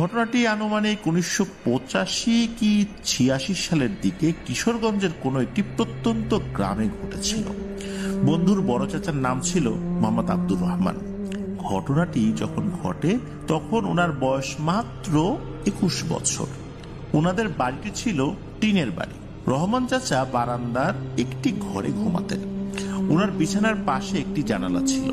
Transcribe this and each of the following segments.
ঘটনাটি আনুমানিক 1985 কি 86 সালের দিকে কিশোরগঞ্জের কোনো একটি প্রত্যন্ত গ্রামে ঘটেছিল। বন্ধুর বড় চাচার নাম ছিল মোহাম্মদ আব্দুর রহমান। ঘটনাটি যখন ঘটে তখন ওনার বয়স মাত্র 21 বছর। ওনাদের বাড়িটি ছিল টিনের বাড়ি। রহমান চাচা বারান্দার একটি ঘরে ঘুমাতেন। ওনার বিছানার পাশে একটি জানালা ছিল,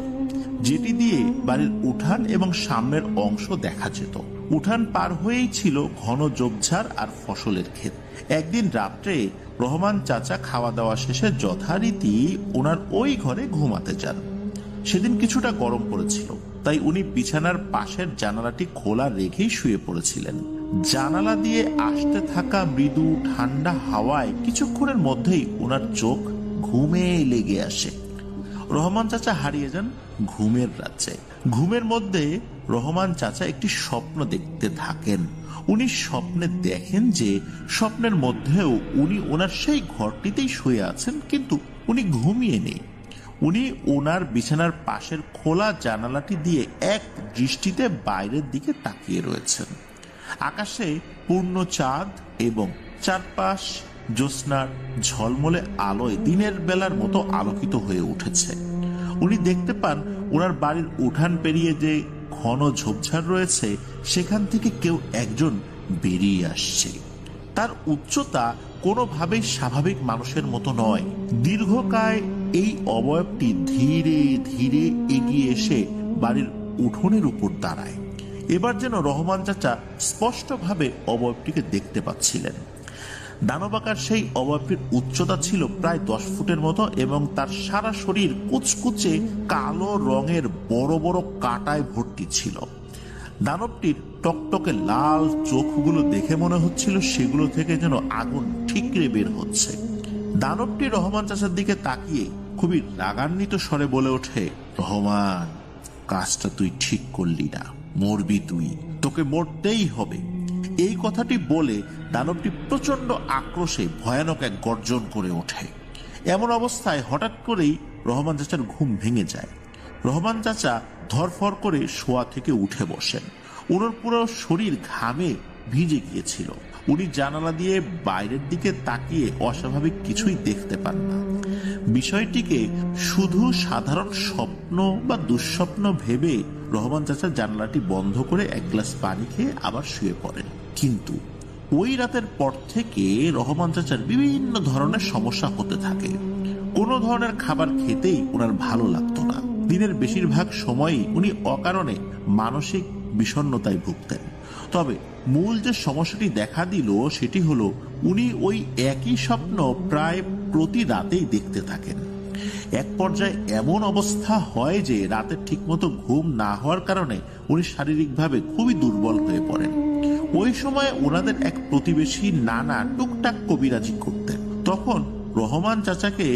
যেটি দিয়ে বাড়ির উঠান এবং সামনের অংশ দেখা যেত। উঠান পার হয়েই ছিল ঘন ঝোপঝাড় আর ফসলের ক্ষেত। একদিন রাত্রে রহমান চাচা খাওয়া দাওয়া শেষে যথারীতি ওনার ওই ঘরে ঘুমাতে যান। সেদিন কিছুটা গরম পড়েছিল, তাই উনি বিছানার পাশের জানালাটি খোলা রেখেই শুয়ে পড়েছিলেন। জানালা দিয়ে আসতে থাকা মৃদু ঠান্ডা হাওয়ায় কিছুক্ষণের মধ্যেই ওনার চোখ ঘুমে লেগে আসে। রহমান চাচা হারিয়ে যান ঘুমের রাজ্যে। ঘুমের মধ্যে রহমান চাচা একটি স্বপ্ন দেখতে থাকেন। উনি স্বপ্নে দেখেন যে স্বপ্নের মধ্যেও উনি ওনার সেই ঘরটিতেই শুয়ে আছেন, কিন্তু উনি ঘুমিয়ে নেই। উনি ওনার বিছানার পাশের খোলা জানালাটি দিয়ে এক দৃষ্টিতে বাইরের দিকে তাকিয়ে রয়েছেন। আকাশে পূর্ণ চাঁদ এবং চারপাশ জ্যোৎস্নার ঝলমলে আলোয় দিনের বেলার মতো আলোকিত হয়ে উঠেছে। উনি দেখতে পান ওনার বাড়ির উঠান পেরিয়ে যে ঘন ঝোপঝাড় রয়েছে সেখান থেকে কেউ একজন বেরিয়ে আসছে। তার উচ্চতা কোনোভাবেই স্বাভাবিক মানুষের মতো নয়। দীর্ঘকায় এই অবয়বটি ধীরে ধীরে এগিয়ে এসে বাড়ির উঠোনের উপর দাঁড়ায়। এবার যেন রহমান চাচা স্পষ্টভাবে অবয়বটিকে দেখতে পাচ্ছিলেন। দানবাকার সেই অবয়বটির উচ্চতা ছিল প্রায় 10 ফুটের মতো এবং তার সারা শরীর কুচকুচে কালো রঙের বড় বড় কাঁটায় ভর্তি ছিল। দানবটির টকটকে লাল চোখগুলো দেখে মনে হচ্ছিল সেগুলো থেকে যেন আগুন ঠিকরে বের হচ্ছে। দানবটি রহমান চাচার দিকে তাকিয়ে খুবই রাগান্বিত স্বরে বলে ওঠে, রহমান, কাজটা তুই ঠিক করলি না, মরবি তুই, তোকে মরতেই হবে। এই কথাটি বলে দানবটি প্রচন্ড আক্রোশে ভয়ানক এক গর্জন করে ওঠে। এমন অবস্থায় হঠাৎ করেই রহমান চাচার ঘুম ভেঙে যায়। রহমান চাচা ধরফর করে শোয়া থেকে উঠে বসেন। ওনার পুরো শরীর ঘামে ভিজে গিয়েছিল। উনি জানালা দিয়ে বাইরের দিকে তাকিয়ে অস্বাভাবিক কিছুই দেখতে পান না। বিষয়টিকে শুধু সাধারণ স্বপ্ন বা দুঃস্বপ্ন ভেবে রহমান চাচা জানালাটি বন্ধ করে এক গ্লাস পানি খেয়ে আবার শুয়ে পড়েন। কিন্তু ওই রাতের পর থেকে রহমান চাচার বিভিন্ন ধরনের সমস্যা হতে থাকে। কোনো ধরনের খাবার খেতেই ওনার ভালো লাগতো না। দিনের বেশিরভাগ সময়ই উনি অকারণে মানসিক বিষণ্ণতায় ভুগতেন। তবে মূল যে সমস্যাটি দেখা দিল সেটি হলো উনি ওই একই স্বপ্ন প্রায় প্রতি রাতেই দেখতে থাকেন। এক পর্যায়ে এমন অবস্থা হয় যে রাতে ঠিকমতো ঘুম না হওয়ার কারণে উনি শারীরিকভাবে খুবই দুর্বল হয়ে পড়েন। ওই সময় ওনাদের এক প্রতিবেশী নানা টুকটাক কবিরাজি করতেন। তখন রহমান চাচাকে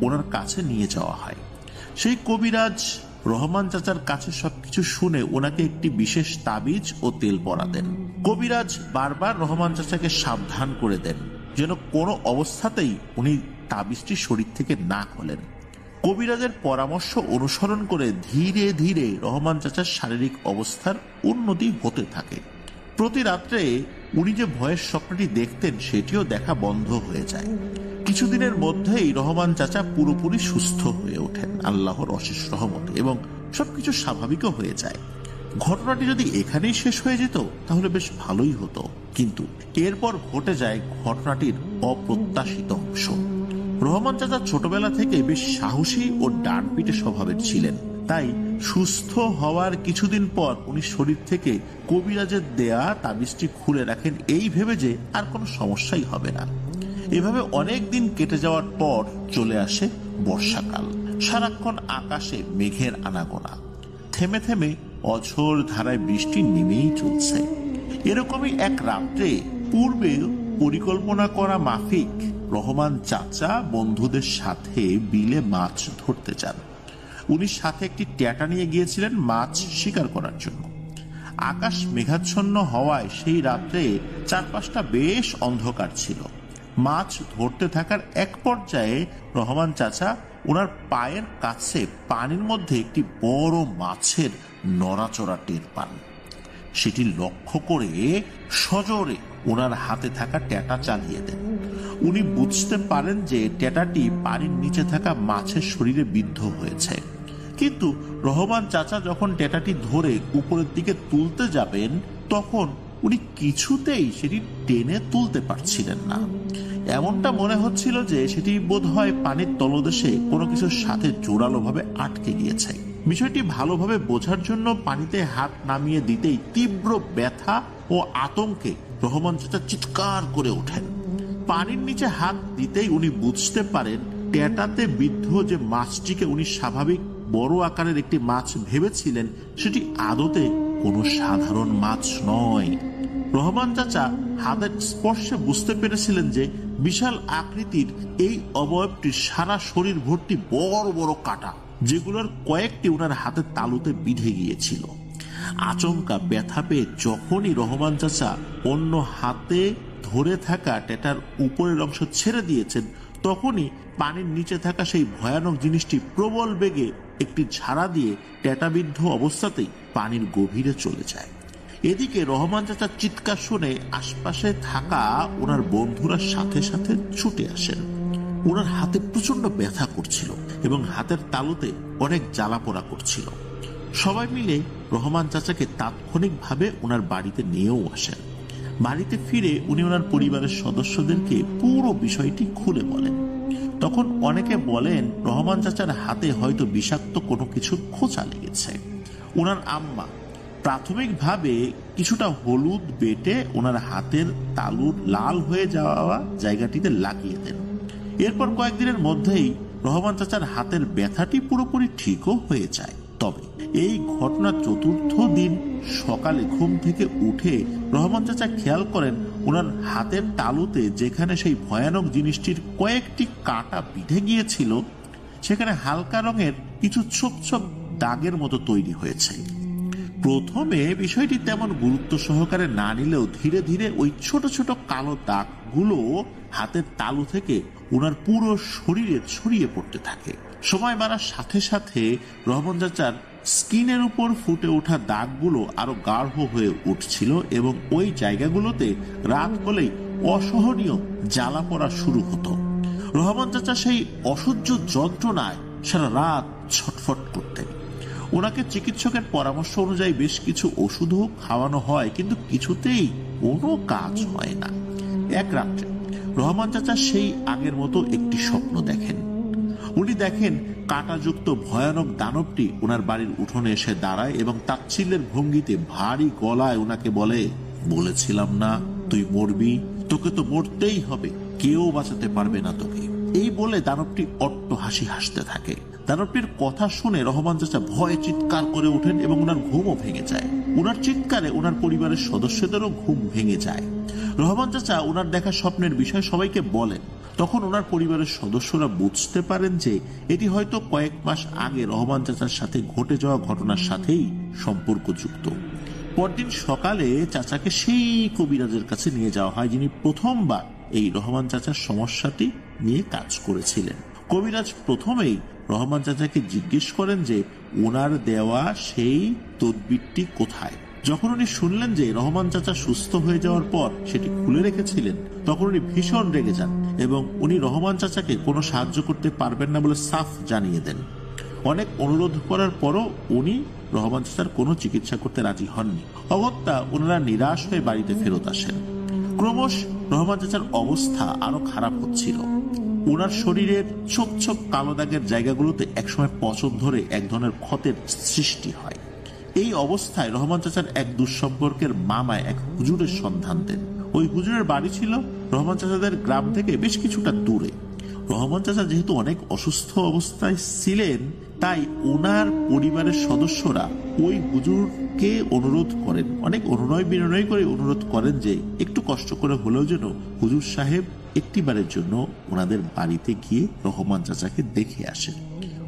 ওনার কাছে নিয়ে যাওয়া হয়। সেই কবিরাজ রহমান চাচার কাছে সবকিছু শুনে ওনাকে একটি বিশেষ তাবিজ ও তেল পরা দেন। কবিরাজ বারবার রহমান চাচাকে সাবধান করে দেন যেন কোনো অবস্থাতেই উনি তাবিজটি শরীর থেকে না খোলেন। কবিরাজের পরামর্শ অনুসরণ করে ধীরে ধীরে রহমান চাচার শারীরিক অবস্থার উন্নতি হতে থাকে। প্রতি রাত্রে উনি যে ভয়ের স্বপ্নটি দেখতেন সেটিও দেখা বন্ধ হয়ে যায়। কিছুদিনের মধ্যেই রহমান চাচা পুরোপুরি সুস্থ হয়ে ওঠেন আল্লাহর অশেষ রহমতে, এবং সবকিছু স্বাভাবিকও হয়ে যায়। ঘটনাটি যদি এখানেই শেষ হয়ে যেত তাহলে বেশ ভালোই হতো, কিন্তু এরপর ঘটে যায় ঘটনাটির অপ্রত্যাশিত অংশ। রহমান চাচা ছোটবেলা থেকে বেশ সাহসী ও ডানপিটে স্বভাবের ছিলেন। তাই সুস্থ হওয়ার কিছুদিন পর উনি শরীর থেকে কবিরাজের দেয়া তাবিজটি খুলে রাখেন এই ভেবে যে আর কোনো সমস্যাই হবে না। এভাবে অনেক দিন কেটে যাওয়ার পর চলে আসে বর্ষাকাল। সারাক্ষণ আকাশে মেঘের আনাগোনা, থেমে থেমে অঝোর ধারায় বৃষ্টি নেমেই চলছে। এরকমই এক রাত্রে পূর্বে পরিকল্পনা করা মাফিক রহমান চাচা বন্ধুদের সাথে বিলে মাছ ধরতে যান। উনি সাথে একটি ট্যাটা নিয়ে গিয়েছিলেন মাছ শিকার করার জন্য। আকাশ মেঘাচ্ছন্ন হওয়ায় সেই রাত্রে চারপাশটা বেশ অন্ধকার ছিল। মাছ ধরতে থাকার এক পর্যায়ে রহমান চাচা ওনার পায়ের কাছে পানির মধ্যে একটি বড় মাছের নড়াচড়া টের পান। সেটি লক্ষ্য করে সজোরে ওনার হাতে থাকা ট্যাটা চালিয়ে দেন। উনি বুঝতে পারেন যে ট্যাটাটি পানির নিচে থাকা মাছের শরীরে বিদ্ধ হয়েছে, কিন্তু রহমান চাচা যখন ট্যাটাটি ধরে উপরের দিকে তুলতে যাবেন তখন উনি কিছুতেই সেটি টেনে তুলতে পারছিলেন না। এমনটা মনে হচ্ছিল যে সেটি বোধহয় পানির তলদেশে কোনো কিছুর সাথে জোরালোভাবে আটকে গিয়েছে। বিষয়টি ভালোভাবে বোঝার জন্য পানিতে হাত নামিয়ে দিতেই তীব্র ব্যথা ও আতঙ্কে রহমান চাচা চিৎকার করে ওঠেন। পানির নিচে হাত দিতেই উনি বুঝতে পারেন ট্যাটাতে বিদ্ধ যে মাছটিকে উনি স্বাভাবিক বড় আকারের একটি মাছ ভেবেছিলেন সেটি আদতে কোনো সাধারণ মাছ নয়। রহমান চাচা হাতের স্পর্শে বুঝতে পেরেছিলেন যে বিশাল আকৃতির এই অবয়বটির সারা শরীর ভর্তি বড় বড় কাঁটা, যেগুলোর কয়েকটি ওনার হাতের তালুতে বিঁধে গিয়েছিল। আচমকা ব্যথা পেয়ে যখনই রহমান চাচা অন্য হাতে ধরে থাকা ট্যাটার উপরের অংশ ছেড়ে দিয়েছেন, তখনই পানির নিচে থাকা সেই ভয়ানক জিনিসটি প্রবল বেগে একটি ঝাড়া দিয়ে ট্যাটাবিদ্ধ অবস্থাতেই পানির গভীরে চলে যায়। এদিকে রহমান চাচার চিৎকার শুনে আশপাশে থাকা ওনার বন্ধুরা সাথে সাথে ছুটে আসেন। ওনার হাতে প্রচন্ড ব্যথা করছিল এবং হাতের তালুতে অনেক জ্বালাপোড়া করছিল। সবাই মিলে রহমান চাচাকে তাৎক্ষণিকভাবে ওনার বাড়িতে নিয়েও আসেন। বাড়িতে ফিরে উনি ওনার পরিবারের সদস্যদেরকে পুরো বিষয়টি খুলে বলেন। তখন অনেকে বলেন রহমান চাচার হাতে হয়তো বিষাক্ত কোনো কিছুর খোঁচা লেগেছে। ওনার আম্মা প্রাথমিকভাবে কিছুটা হলুদ বেটে ওনার হাতের তালুর লাল হয়ে যাওয়া জায়গাটিতে লাগিয়ে দেন। এরপর কয়েকদিনের মধ্যেই রহমান চাচার হাতের ব্যথাটি পুরোপুরি ঠিকও হয়ে যায়। তবে এই ঘটনার চতুর্থ দিন সকালে ঘুম থেকে উঠে রহমান চাচা খেয়াল করেন ওনার হাতের তালুতে যেখানে সেই ভয়ানক জিনিসটির কয়েকটি কাঁটা বিঁধে গিয়েছিল সেখানে হালকা রঙের কিছু ছোপ ছোপ দাগের মতো তৈরি হয়েছে। প্রথমে বিষয়টি তেমন গুরুত্ব সহকারে না নিলেও ধীরে ধীরে ওই ছোট ছোট কালো দাগগুলো হাতের তালু থেকে ওনার পুরো শরীরে ছড়িয়ে পড়তে থাকে। সময় বাড়ার সাথে সাথে রহমান চাচার স্কিনের উপর ফুটে ওঠা দাগগুলো আরো গাঢ় হয়ে উঠছিল এবং ওই জায়গাগুলোতে রাত হলেই অসহনীয় জ্বালা পড়া শুরু হতো। রহমান চাচা সেই অসহ্য যন্ত্রণায় সারা রাত ছটফট করতেন। ওনাকে চিকিৎসকের পরামর্শ অনুযায়ী বেশ কিছু ওষুধও খাওয়ানো হয়, কিন্তু কিছুতেই কোনো কাজ হয় না। এক রাত্রে রহমান চাচা সেই আগের মতো একটি স্বপ্ন দেখেন। উনি দেখেন কাঁটাযুক্ত ভয়ানক দানবটি ওনার বাড়ির উঠোনে এসে দাঁড়ায় এবং তাচ্ছিল্যের ভঙ্গিতে ভারী গলায় ওনাকে বলে, বলেছিলাম না তুই মরবি, তোকে তো মরতেই হবে, কেউ বাঁচাতে পারবে না তোকে। এই বলে দানবটি অট্ট হাসি হাসতে থাকে। দানবটির কথা শুনে রহমান চাচা ভয়ে চিৎকার করে ওঠেন এবং ওনার ঘুমও ভেঙে যায়। ওনার চিৎকারে ওনার পরিবারের সদস্যদেরও ঘুম ভেঙে যায়। রহমান চাচা ওনার দেখা স্বপ্নের বিষয় সবাইকে বলেন। তখন ওনার পরিবারের সদস্যরা বুঝতে পারেন যে এটি হয়তো কয়েক মাস আগে রহমান চাচার সাথে ঘটে যাওয়া ঘটনার সাথেই সম্পর্কযুক্ত। পরদিন সকালে চাচাকে সেই কবিরাজের কাছে নিয়ে যাওয়া হয় যিনি প্রথমবার এই রহমান চাচার সমস্যাটি নিয়ে কাজ করেছিলেন। কবিরাজ প্রথমেই রহমান চাচাকে জিজ্ঞেস করেন যে ওনার দেওয়া সেই তদবিরটি কোথায়। যখন উনি শুনলেন যে রহমান চাচা সুস্থ হয়ে যাওয়ার পর সেটি খুলে রেখেছিলেন, তখন উনি ভীষণ রেগে যান এবং উনি রহমান চাচাকে কোনো সাহায্য করতে পারবেন না বলে সাফ জানিয়ে দেন। অনেক অনুরোধ করার পরও উনি রহমান চাচার কোনো চিকিৎসা করতে রাজি হননি। অগত্যা ওনারা নিরাশ হয়ে বাড়িতে ফেরত আসেন। ক্রমশ রহমান চাচার অবস্থা আরো খারাপ হচ্ছিল। ওনার শরীরের ছোপ ছোপ কালো দাগের জায়গাগুলোতে একসময় পচন ধরে এক ধরনের ক্ষতের সৃষ্টি হয়। এই অবস্থায় রহমান চাচার এক দুঃসম্পর্কের মামায় এক হুজুরের সন্ধান দেন। ওই হুজুরের বাড়ি ছিল রহমান চাচাদের গ্রাম থেকে বেশ কিছুটা দূরে। রহমান চাচা যেহেতু অনেক অসুস্থ অবস্থায় ছিলেন, তাই ওনার পরিবারের সদস্যরা ওই হুজুরকে অনুরোধ করেন, অনেক অনুনয় বিনয় করে অনুরোধ করেন যে একটু কষ্ট করে হলেও যেন হুজুর সাহেব একটিবারের জন্য ওনাদের বাড়িতে গিয়ে রহমান চাচাকে দেখে আসেন।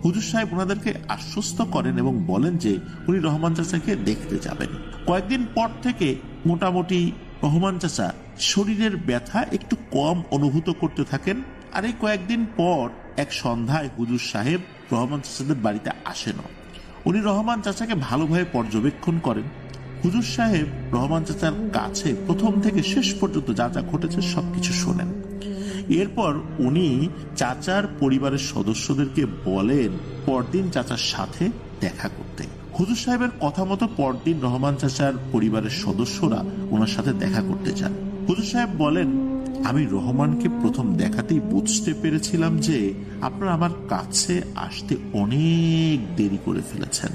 হুজুর সাহেব ওনাদেরকে আশ্বস্ত করেন এবং বলেন যে উনি রহমান চাচাকে দেখতে যাবেন। কয়েকদিন পর থেকে মোটামুটি রহমান চাচা শরীরের ব্যথা একটু কম অনুভূত করতে থাকেন। আর এই কয়েকদিন পর এক সন্ধ্যায় হুজুর সাহেব রহমান চাচাদের বাড়িতে আসেন। উনি রহমান চাচাকে ভালোভাবে পর্যবেক্ষণ করেন। হুজুর সাহেব রহমান চাচার কাছে প্রথম থেকে শেষ পর্যন্ত যা যা ঘটেছে সবকিছু শোনেন। এরপর উনি চাচার পরিবারের সদস্যদেরকে বলেন পরদিন চাচার সাথে দেখা করতে। হুজুর সাহেবের কথা মতো পরদিন রহমান চাচার পরিবারের সদস্যরা ওনার সাথে দেখা করতে যান। হুজুর সাহেব বলেন, আমি রহমানকে প্রথম দেখাতেই বুঝতে পেরেছিলাম যে আপনারা আমার কাছে আসতে অনেক দেরি করে ফেলেছেন।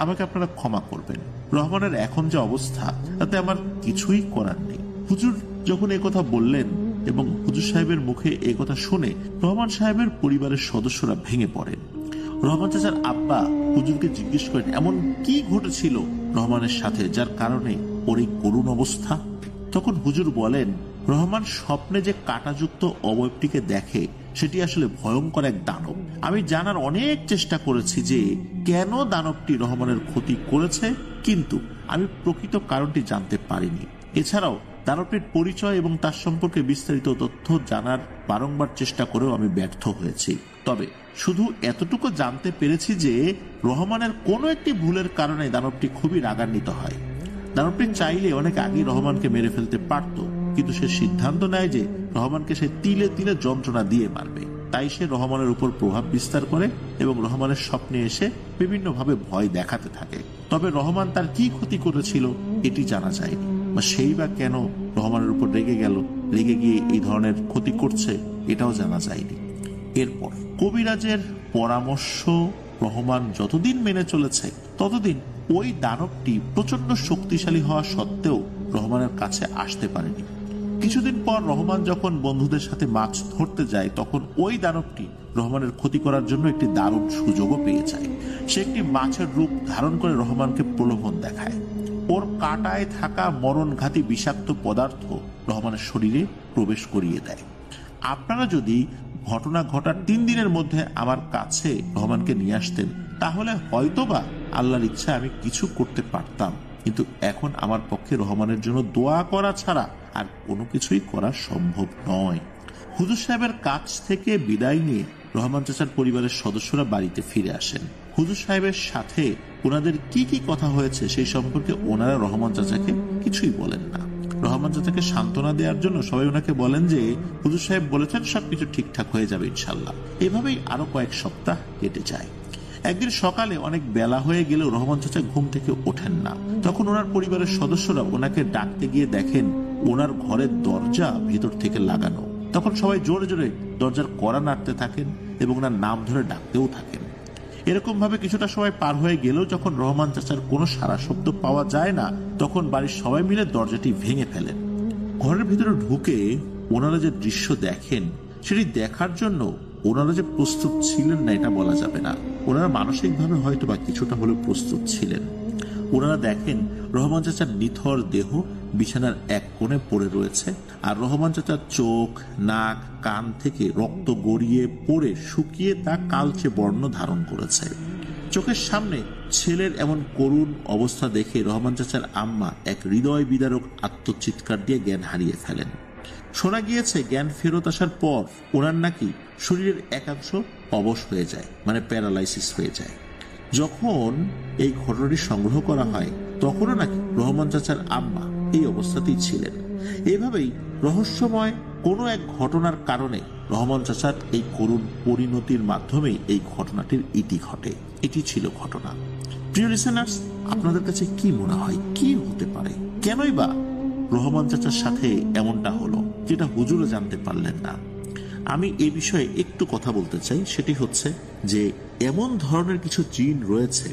আমাকে আপনারা ক্ষমা করবেন। রহমানের এখন যে অবস্থা তাতে আমার কিছুই করার নেই। হুজুর যখন এই কথা বললেন এবং হুজুর সাহেবের মুখে এই কথা শুনে রহমান সাহেবের পরিবারের সদস্যরা ভেঙে পড়েন। রহমান চাচার আব্বা হুজুরকে জিজ্ঞেস করেন এমন কি ঘটেছিল রহমানের সাথে যার কারণে ওর এই করুণ অবস্থা। তখন হুজুর বলেন, রহমান স্বপ্নে যে কাঁটাযুক্ত অবয়বটিকে দেখে সেটি আসলে ভয়ঙ্কর এক দানব। আমি জানার অনেক চেষ্টা করেছি যে কেন দানবটি রহমানের ক্ষতি করেছে, কিন্তু আমি প্রকৃত কারণটি জানতে পারিনি। এছাড়াও দানবটির পরিচয় এবং তার সম্পর্কে বিস্তারিত তথ্য জানার বারংবার চেষ্টা করেও আমি ব্যর্থ হয়েছি। তবে শুধু এতটুকু জানতে পেরেছি যে রহমানের কোনো একটি ভুলের কারণে দানবটি খুবই রাগান্বিত হয়। দানবটি চাইলে অনেক আগেই রহমানকে মেরে ফেলতে পারত, কিন্তু সে সিদ্ধান্ত নেয় যে রহমানকে সে তিলে তিলে যন্ত্রণা দিয়ে মারবে। তাই সে রহমানের উপর প্রভাব বিস্তার করে এবং রহমানের স্বপ্নে এসে বিভিন্নভাবে ভয় দেখাতে থাকে। তবে রহমান তার কি ক্ষতি করেছিল এটি জানা যায়নি, বা সেই বা কেন রহমানের উপর রেগে গেল, রেগে গিয়ে এই ধরনের ক্ষতি করছে এটাও জানা যায়নি। এরপর কবিরাজের পরামর্শ রহমান যতদিন মেনে চলেছে ততদিন ওই দানবটি প্রচন্ড শক্তিশালী হওয়া সত্ত্বেও রহমানের কাছে আসতে পারেনি। কিছুদিন পর রহমান যখন বন্ধুদের সাথে মাছ ধরতে যায় তখন ওই দানবটি রহমানের ক্ষতি করার জন্য একটি দারুণ সুযোগও পেয়ে যায়। সে একটি মাছের রূপ ধারণ করে রহমানকে প্রলোভন দেখায়। ওর কাঁটায় থাকা মরণঘাতী বিষাক্ত পদার্থ রহমানের শরীরে প্রবেশ করিয়ে দেয়। আপনারা যদি ঘটনা ঘটার 3 দিনের মধ্যে আমার কাছে রহমানকে নিয়ে আসতেন তাহলে হয়তোবা আল্লাহর ইচ্ছা আমি কিছু করতে পারতাম, কিন্তু এখন আমার পক্ষে রহমানের জন্য দোয়া করা ছাড়া আর কোনো কিছুই করা সম্ভব নয়। হুজুর সাহেবের কাছ থেকে বিদায় নিয়ে রহমান চাচার পরিবারের সদস্যরা বাড়িতে ফিরে আসেন। হুজুর সাহেবের সাথে ওনাদের কি কি কথা হয়েছে সেই সম্পর্কে ওনারা রহমান চাচাকে কিছুই বলেন না। রহমান চাচাকে সান্ত্বনা দেওয়ার জন্য সবাই ওনাকে বলেন যে হুজুর সাহেব বলেছেন সবকিছু ঠিকঠাক হয়ে যাবে ইনশাল্লাহ। এভাবেই আরো কয়েক সপ্তাহ কেটে যায়। একদিন সকালে অনেক বেলা হয়ে গেলেও রহমান চাচা ঘুম থেকে ওঠেন না। তখন ওনার পরিবারের সদস্যরা ওনাকে ডাকতে গিয়ে দেখেন ওনার ঘরের দরজা ভেতর থেকে লাগানো। তখন সবাই জোরে জোরে দরজার কড়া নাড়তে থাকেন এবং ওনার নাম ধরে ডাকতেও থাকেন। এরকম ভাবে কিছুটা সময় পার হয়ে গেলেও যখন রহমান চাচার কোনো সারা শব্দ পাওয়া যায় না তখন বাড়ির সবাই মিলে দরজাটি ভেঙে ফেলেন। ঘরের ভিতরে ঢুকে ওনারা যে দৃশ্য দেখেন সেটি দেখার জন্য ওনারা যে প্রস্তুত ছিলেন না এটা বলা যাবে না। ওনারা মানসিকভাবে হয়তো বা কিছুটা হলেও প্রস্তুত ছিলেন। ওনারা দেখেন রহমান চাচার নিথর দেহ বিছানার এক কোণে পড়ে রয়েছে, আর রহমান চাচার চোখ, নাক, কান থেকে রক্ত গড়িয়ে পড়ে শুকিয়ে তা কালচে বর্ণ ধারণ করেছে। চোখের সামনে ছেলের এমন করুণ অবস্থা দেখে রহমান চাচার আম্মা এক হৃদয় বিদারক আত্মচিৎকার দিয়ে জ্ঞান হারিয়ে ফেলেন। শোনা গিয়েছে জ্ঞান ফেরত আসার পর ওনার নাকি শরীরের একাংশ অবশ হয়ে যায়, মানে প্যারালাইসিস হয়ে যায়। যখন এই ঘটনাটি সংগ্রহ করা হয় তখনও নাকি রহমান চাচার আম্মা এই অবস্থাতেই ছিলেন। এভাবেই রহস্যময় কোনো এক ঘটনার কারণে রহমান চাচার এই করুণ পরিণতির মাধ্যমেই এই ঘটনাটির ইতি ঘটে। এটি ছিল ঘটনা। প্রিয় লিসেনার্স, আপনাদের কাছে কি মনে হয় কি হতে পারে? কেনই বা রহমান চাচার সাথে এমনটা হলো যেটা হুজুরও জানতে পারলেন না? আমি এই বিষয়ে একটু কথা বলতে চাই। সেটি হচ্ছে যে এমন ধরনের কিছু জিন রয়েছে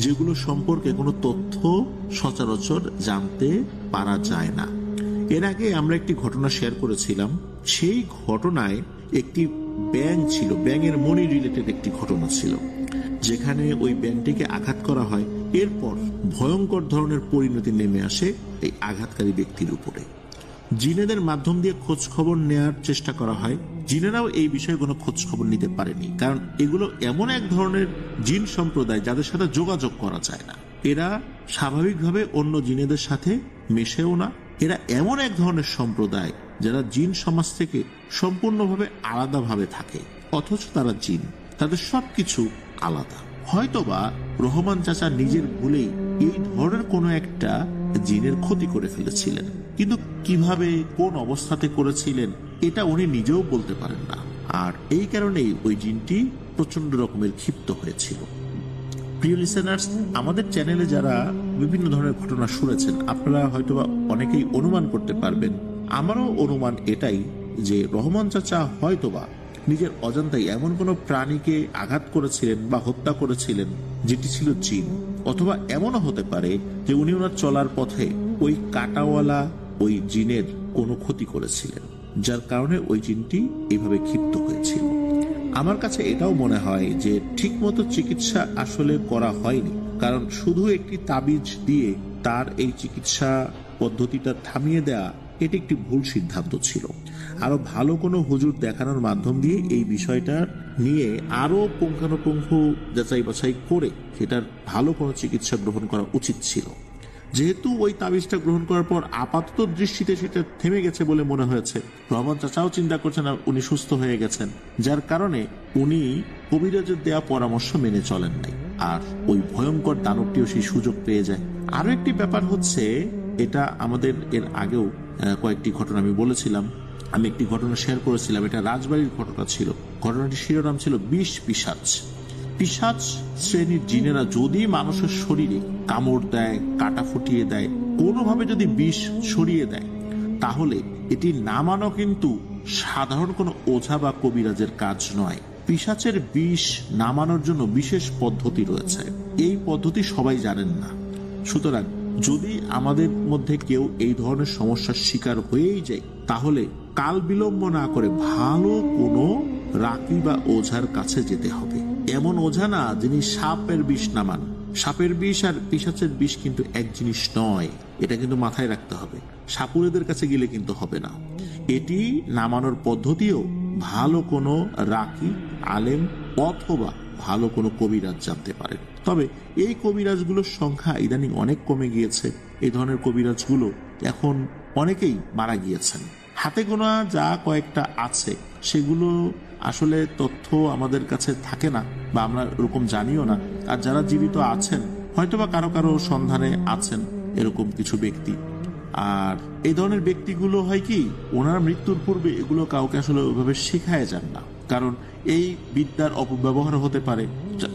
যেগুলো সম্পর্কে কোনো তথ্য সচরাচর জানতে পারা যায় না। এর আগে আমরা একটি ঘটনা শেয়ার করেছিলাম। সেই ঘটনায় একটি ব্যাঙ ছিল, ব্যাঙের মনি রিলেটেড একটি ঘটনা ছিল, যেখানে ওই ব্যাঙটিকে আঘাত করা হয়। এরপর ভয়ঙ্কর ধরনের পরিণতি নেমে আসে এই আঘাতকারী ব্যক্তির উপরে। জিনেদের মাধ্যম দিয়ে খোঁজ খবর নেওয়ার চেষ্টা করা হয়। জিনেরাও এই বিষয়ে কোনো খোঁজ খবর নিতে পারেনি, কারণ এগুলো এমন এক ধরনের জিন সম্প্রদায় যাদের সাথে যোগাযোগ করা যায় না। এরা স্বাভাবিকভাবে অন্য জিনেদের সাথে মেশেও না। এরা এমন এক ধরনের সম্প্রদায় যারা জিন সমাজ থেকে সম্পূর্ণভাবে আলাদাভাবে থাকে, অথচ তারা জিন, তাদের সবকিছু আলাদা। হয়তোবা রহমান চাচা নিজের ভুলেই এই ধরনের কোনো একটা জিনের ক্ষতি করে ফেলেছিলেন, কিন্তু কিভাবে কোন অবস্থাতে করেছিলেন এটা উনি নিজেও বলতে পারেন না। আর এই কারণেই ওই জিনটি প্রচন্ড রকমের ক্ষিপ্ত হয়েছিল। প্রিয় লিসেনার্স, আমাদের চ্যানেলে যারা বিভিন্ন ধরনের ঘটনা শুনেছেন, আপনারা হয়তোবা অনেকেই অনুমান করতে পারবেন, আমারও অনুমান এটাই যে রহমান চাচা হয়তোবা নিজের অজান্তায় এমন কোনো প্রাণীকে আঘাত করেছিলেন বা হত্যা করেছিলেন যেটি ছিল জিন, অথবা এমনও হতে পারে যে উনি ওনার চলার পথে ওই কাঁটাওয়ালা ওই জিনের কোনো ক্ষতি করেছিলেন, যার কারণে ওই জিনটি এইভাবে ক্ষিপ্ত হয়েছিল। আমার কাছে এটাও মনে হয় যে ঠিকমতো চিকিৎসা আসলে করা হয়নি, কারণ শুধু একটি তাবিজ দিয়ে তার এই চিকিৎসা পদ্ধতিটা থামিয়ে দেয়া এটি একটি ভুল সিদ্ধান্ত ছিল। আরো ভালো কোনো হুজুর দেখানোর মাধ্যম দিয়ে এই বিষয়টা নিয়ে আরো পুঙ্খানুপুঙ্খ যাচাই বাছাই করে সেটার ভালো কোনো চিকিৎসা গ্রহণ করা উচিত ছিল। যেহেতু ওই তাবিজটা গ্রহণ করার পর আপাতত দৃষ্টিতে সেটা থেমে গেছে বলে মনে হয়েছে, রহমান চাচাও চিন্তা করছেন উনি সুস্থ হয়ে গেছেন, যার কারণে উনি কবিরাজের দেয়া পরামর্শ মেনে চলেন নাই, আর ওই ভয়ঙ্কর দানবটিও সেই সুযোগ পেয়ে যায়। আরো একটি ব্যাপার হচ্ছে, এটা আমাদের এর আগেও কয়েকটি ঘটনা আমি বলেছিলাম, আমি একটি ঘটনা শেয়ার করেছিলাম, এটা রাজবাড়ির ঘটনা ছিল। ঘটনাটির শিরোনাম ছিল বিষ পিশাচ। পিশাচ শ্রেণীর জিনেরা যদি মানুষের শরীরে কামড় দেয়, কাটা ফুটিয়ে দেয়, কোনোভাবে যদি বিষ ছড়িয়ে দেয়, তাহলে এটি নামানো কিন্তু সাধারণ কোনো ওঝা বা কবিরাজের কাজ নয়। পিশাচের বিষ নামানোর জন্য বিশেষ পদ্ধতি রয়েছে, এই পদ্ধতি সবাই জানেন না। সুতরাং যদি আমাদের মধ্যে কেউ এই ধরনের সমস্যার শিকার হয়েই যায়, তাহলে কাল বিলম্ব না করে ভালো কোনো রাকি বা ওঝার কাছে যেতে হবে। এমন ওঝা না যিনি সাপের বিষ নামান। সাপের বিষ আর পিশাচের বিষ কিন্তু এক জিনিস নয়, এটা কিন্তু মাথায় রাখতে হবে। সাপুরেদের কাছে গেলে কিন্তু হবে না। এটি নামানোর পদ্ধতিও ভালো কোনো রাকি, আলেম অথবা ভালো কোনো কবিরাজ জানতে পারেন। তবে এই কবিরাজগুলোর সংখ্যা ইদানিং অনেক কমে গিয়েছে। এই ধরনের কবিরাজগুলো এখন অনেকেই মারা গিয়েছেন। হাতে গোনা যা কয়েকটা আছে সেগুলো আসলে তথ্য আমাদের কাছে থাকে না, বা আমরা এরকম জানিও না। আর যারা জীবিত আছেন হয়তোবা কারো কারো সন্ধানে আছেন এরকম কিছু ব্যক্তি। আর এই ধরনের ব্যক্তিগুলো হয় কি, ওনার মৃত্যুর পূর্বে এগুলো কাউকে আসলে ওইভাবে শেখায় যান না, কারণ এই বিদ্যার অপব্যবহার হতে পারে।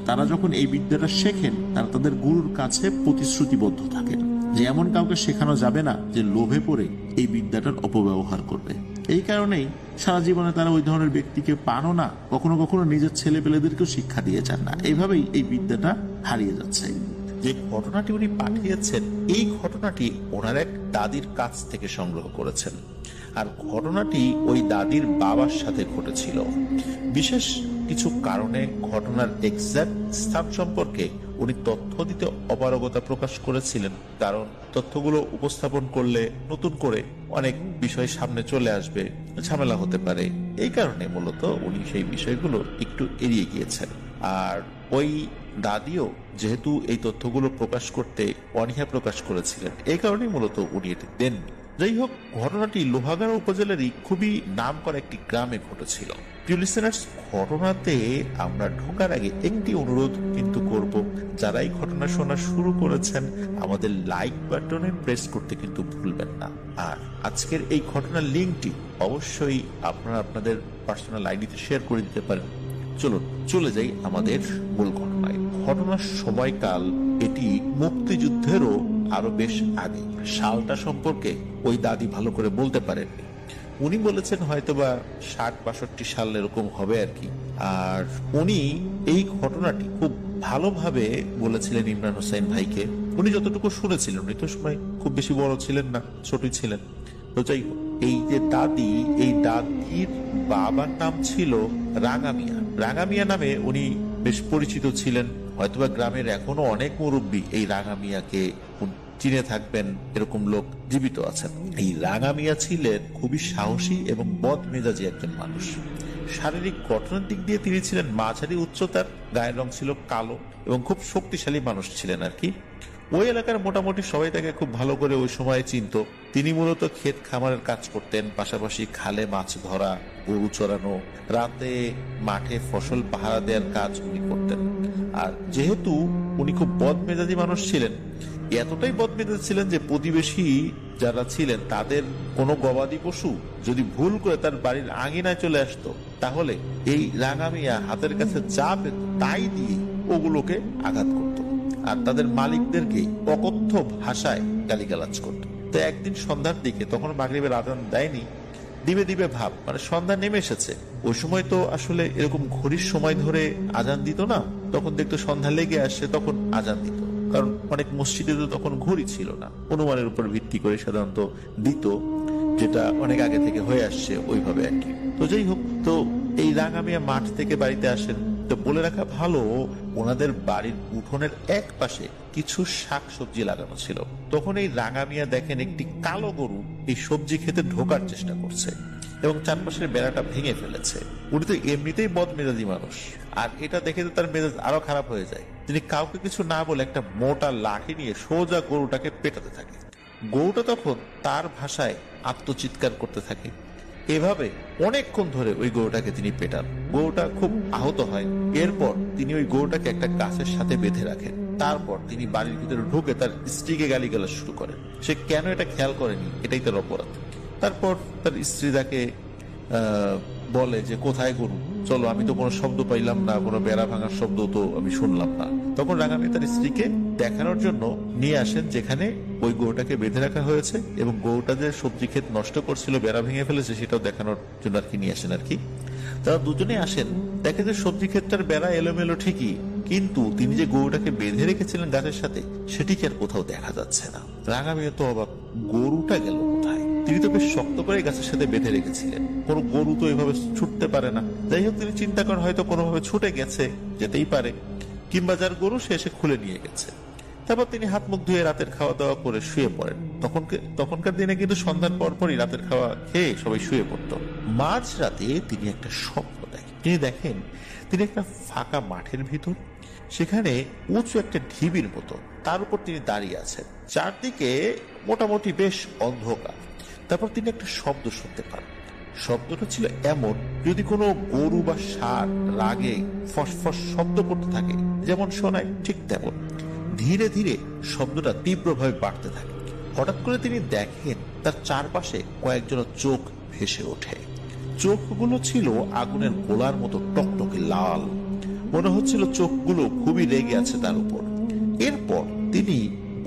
তারা যখন এই বিদ্যাটা শেখেন, তারা তাদের গুরুর কাছে প্রতিশ্রুতিবদ্ধ থাকেন যে এমন কাউকে শেখানো যাবে না যে লোভে পড়ে এই বিদ্যাটার অপব্যবহার করবে। এই কারণেই সারা জীবনে তারা ওই ধরনের ব্যক্তিকে পানও না, কখনো কখনো নিজের ছেলে পেলেদেরকেও শিক্ষা দিয়ে যান না। এইভাবেই এই বিদ্যাটা হারিয়ে যাচ্ছে। যে ঘটনাটি উনি পাঠিয়েছেন, এই ঘটনাটি ওনার এক দাদির কাছ থেকে সংগ্রহ করেছেন, আর ঘটনাটি ওই দাদির বাবার সাথে ঘটেছিল। বিশেষ কিছু কারণে ঘটনার এক্সাক্ট স্থান সম্পর্কে উনি তথ্য দিতে অপারগতা প্রকাশ করেছিলেন, কারণ তথ্যগুলো উপস্থাপন করলে নতুন করে অনেক বিষয় সামনে চলে আসবে, ঝামেলা হতে পারে। এই কারণে মূলত উনি সেই বিষয়গুলো একটু এড়িয়ে গিয়েছেন। আর ওই দাদিও যেহেতু এই তথ্যগুলো প্রকাশ করতে অনীহা প্রকাশ করেছিলেন, এই কারণেই মূলত উনি এটি দেননি। যাই হোক, ঘটনাটি লোহাগাড়া উপজেলারই খুবই নাম করা একটি গ্রামে ঘটেছিল। প্রিয় লিসেনার্স, ঘটনাতে আমরা ঢোকার আগে একটি অনুরোধ কিন্তু করব, যারা এই ঘটনা শোনা শুরু করেছেন আমাদের লাইক বাটনে প্রেস করতে কিন্তু ভুলবেন না। আর আজকের এই ঘটনার লিঙ্কটি অবশ্যই আপনারা আপনাদের পার্সোনাল আইডিতে শেয়ার করে দিতে পারেন। চলুন চলে যাই আমাদের মূল ঘটনায়। ঘটনার সময়কাল এটি মুক্তিযুদ্ধেরও আরো বেশ আগে। সালটা সম্পর্কে ওই দাদি ভালো করে বলতে পারেননি। উনি বলেছেন হয়তোবা 60-62 সাল এরকম হবে আর কি। আর উনি এই ঘটনাটি খুব ভালোভাবে বলেছিলেন ইমরান হোসেন ভাইকে। উনি যতটুকু শুনেছিলেন, উনি তো সময় খুব বেশি বড় ছিলেন না, ছোটই ছিলেন। তো যাই হোক, এই যে দাদি, এই দাদির বাবার নাম ছিল রাঙা মিয়া। রাঙা মিয়া নামে উনি বেশ পরিচিত ছিলেন। হয়তোবা গ্রামের এখনো অনেক মুরব্বী এই রাঙা মিয়াকে চিনে থাকবেন, এরকম লোক জীবিত আছেন। এই রাঙা মিয়া ছিলেন খুবই সাহসী এবং বদমেজাজি একজন মানুষ। শারীরিক গঠনের দিক দিয়ে তিনি ছিলেন মাঝারি উচ্চতার, গায়ের রং ছিল কালো এবং খুব শক্তিশালী মানুষ ছিলেন আর কি। ওই এলাকার মোটামুটি সবাই তাকে খুব ভালো করে ওই সময় চিনত। তিনি মূলত ক্ষেত খামারের কাজ করতেন, পাশাপাশি খালে মাছ ধরা, গরু চড়ানো, রাতে মাঠে ফসল পাহারা দেওয়ার কাজ উনি করতেন। আর যেহেতু উনি খুব বদমেজাজি মানুষ ছিলেন, এতটাই বদমেজাজি ছিলেন যে প্রতিবেশী যারা ছিলেন তাদের কোনো গবাদি পশু যদি ভুল করে তার বাড়ির আঙিনায় চলে আসতো, তাহলে এই রাঙা মিয়া হাতের কাছে যা পেত তাই দিয়ে ওগুলোকে আঘাত করত আর তাদের মালিকদেরকে অকথ্য ভাষায় গালিগালাজ করত। তো একদিন সন্ধ্যার দিকে, তখন মাগরিবের আজান দেয়নি, দিবে দিবে ভাব, মানে সন্ধ্যা নেমে এসেছে। ওই সময় তো আসলে এরকম ঘড়ির সময় ধরে আজান দিত না, তখন দেখতো সন্ধ্যা লেগে আসছে তখন আজান দিত, কারণ অনেক মসজিদে তো তখন ঘড়ি ছিল না, অনুমানের উপর ভিত্তি করে সাধারণত দিত, যেটা অনেক আগে থেকে হয়ে আসছে ওইভাবে আর কি। তো যাই হোক, তো এই রাঙা মিয়া মাঠ থেকে বাড়িতে আসেন। তো বলে রাখা ভালো, ওনাদের বাড়ির উঠোনের এক পাশে কিছু শাক সবজি লাগানো ছিল। তখন এই রাঙা মিয়া দেখেন একটি কালো গরু এই সবজি খেতে ঢোকার চেষ্টা করছে এবং চারপাশের বেড়াটা ভেঙে ফেলেছে। উনি তো এমনিতেই বদমেজাজি মানুষ, আর এটা দেখে তো তার মেজাজ আরো খারাপ হয়ে যায়। তিনি কাউকে কিছু না বলে একটা মোটা লাঠি নিয়ে সোজা গরুটাকে পেটাতে থাকে। গরুটা তখন তার ভাষায় আত্মচিৎকার করতে থাকে। এভাবে অনেকক্ষণ ধরে ওই গরুটাকে তিনি পেটান। গরুটা খুব আহত হয়। এরপর তিনি ওই গরুটাকে একটা গাছের সাথে বেঁধে রাখেন। তারপর তিনি বাড়ির ভিতরে ঢুকে তার স্ত্রীকে গালিগালাজ শুরু করেন। সে কেন এটা খেয়াল করেনি, এটাই তার অপরাধ। তারপর তার স্ত্রী তাকে বলে যে কোথায় গরু, চলো, আমি তো কোনো শব্দ পাইলাম না, কোনো বেড়া ভাঙার শব্দ তো আমি শুনলাম না। তখন রাঙা মিয়া তার স্ত্রীকে দেখানোর জন্য নিয়ে আসেন যেখানে ওই গরুটাকে বেঁধে রাখা হয়েছে, এবং গরুটা যে সবজি ক্ষেত নষ্ট করছিল, বেড়া ভেঙে ফেলেছে, সেটাও দেখানোর জন্য আর কি নিয়ে আসেন আর কি। তারা দুজনে আসেন, দেখে যে সবজি ক্ষেতটার বেড়া এলোমেলো ঠিকই, কিন্তু তিনি যে গরুটাকে বেঁধে রেখেছিলেন গাছের সাথে সেটিকে আর কোথাও দেখা যাচ্ছে না। রাঙা মিয়া তো অবাক, গরুটা গেল কোথায়? তিনি তো বেশ শক্ত করে গাছের সাথে বেঁধে রেখেছিলেন, কোনো গরু তো এভাবে ছুটতে পারে না। যাই হোক, তিনি চিন্তা করেন হয়তো কোনোভাবে ছুটে গেছে, যেতেই পারে, কিংবা যার গরু সে এসে খুলে নিয়ে গেছে। তারপর তিনি হাত মুখ ধুয়ে রাতের খাওয়া দাওয়া করে শুয়ে পড়েন। তখনকার দিনে কিন্তু সন্ধ্যার পরপরই রাতের খাওয়া খেয়ে সবাই শুয়ে পড়ত। মাঝ রাতে তিনি একটা স্বপ্ন দেখেন। তিনি দেখেন তিনি একটা ফাঁকা মাঠের ভিতর, সেখানে উঁচু একটা ঢিবির মতো, তার উপর তিনি দাঁড়িয়ে আছেন। চারদিকে মোটামুটি বেশ অন্ধকার। তারপর তিনি একটা শব্দ শুনতে পান। শব্দটা ছিল এমন, যদি কোনো গরু বা ষাঁড় রাগে ফসফস শব্দ করতে থাকে যেমন শোনায়, ঠিক তেমন। ধীরে ধীরে শব্দটা তীব্রভাবে বাড়তে থাকে। হঠাৎ করে তিনি দেখেন তার চারপাশে কয়েকজন চোখ ভেসে ওঠে। চোখগুলো ছিল আগুনের গোলার মতো টকটকে লাল। মনে হচ্ছিল চোখগুলো খুবই রেগে আছে তার উপর। এরপর তিনি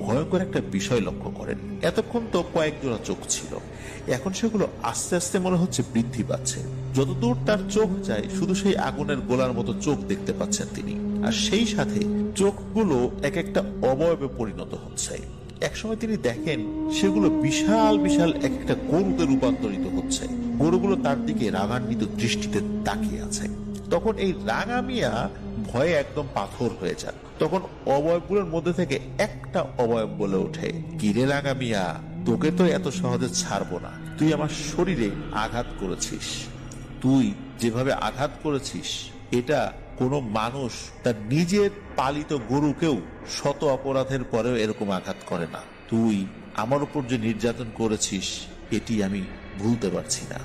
ভয়ঙ্কর একটা বিষয় লক্ষ্য করেন। এতক্ষণ তো কয়েকজোড়া চোখ ছিল, এখন সেগুলো আস্তে আস্তে মনে হচ্ছে বৃদ্ধি পাচ্ছে। যতদূর তার চোখ যায় শুধু সেই আগুনের গোলার মতো চোখ দেখতে পাচ্ছেন তিনি, আর সেই সাথে চোখগুলো এক একটা অবয়বে পরিণত হচ্ছে। একসময় তিনি দেখেন সেগুলো বিশাল বিশাল এক একটা গরুতে রূপান্তরিত হচ্ছে। গরুগুলো তার দিকে রাগান্বিত দৃষ্টিতে তাকিয়ে আছে। তখন এই রাঙা মিয়া ভয়ে একদম পাথর হয়ে যান। তখন অবয়বগুলোর মধ্যে থেকে একটা অবয়ব বলে ওঠে, কিরে রাঙা মিয়া, তোকে তো এত সহজে ছাড়বো না। তুই আমার শরীরে আঘাত করেছিস। তুই যেভাবে আঘাত করেছিস, এটা কোনো মানুষ তার নিজের পালিত গরুকেও শত অপরাধের পরেও এরকম আঘাত করে না। তুই আমার উপর যে নির্যাতন করেছিস, এটি আমি ভুলতে পারছি না।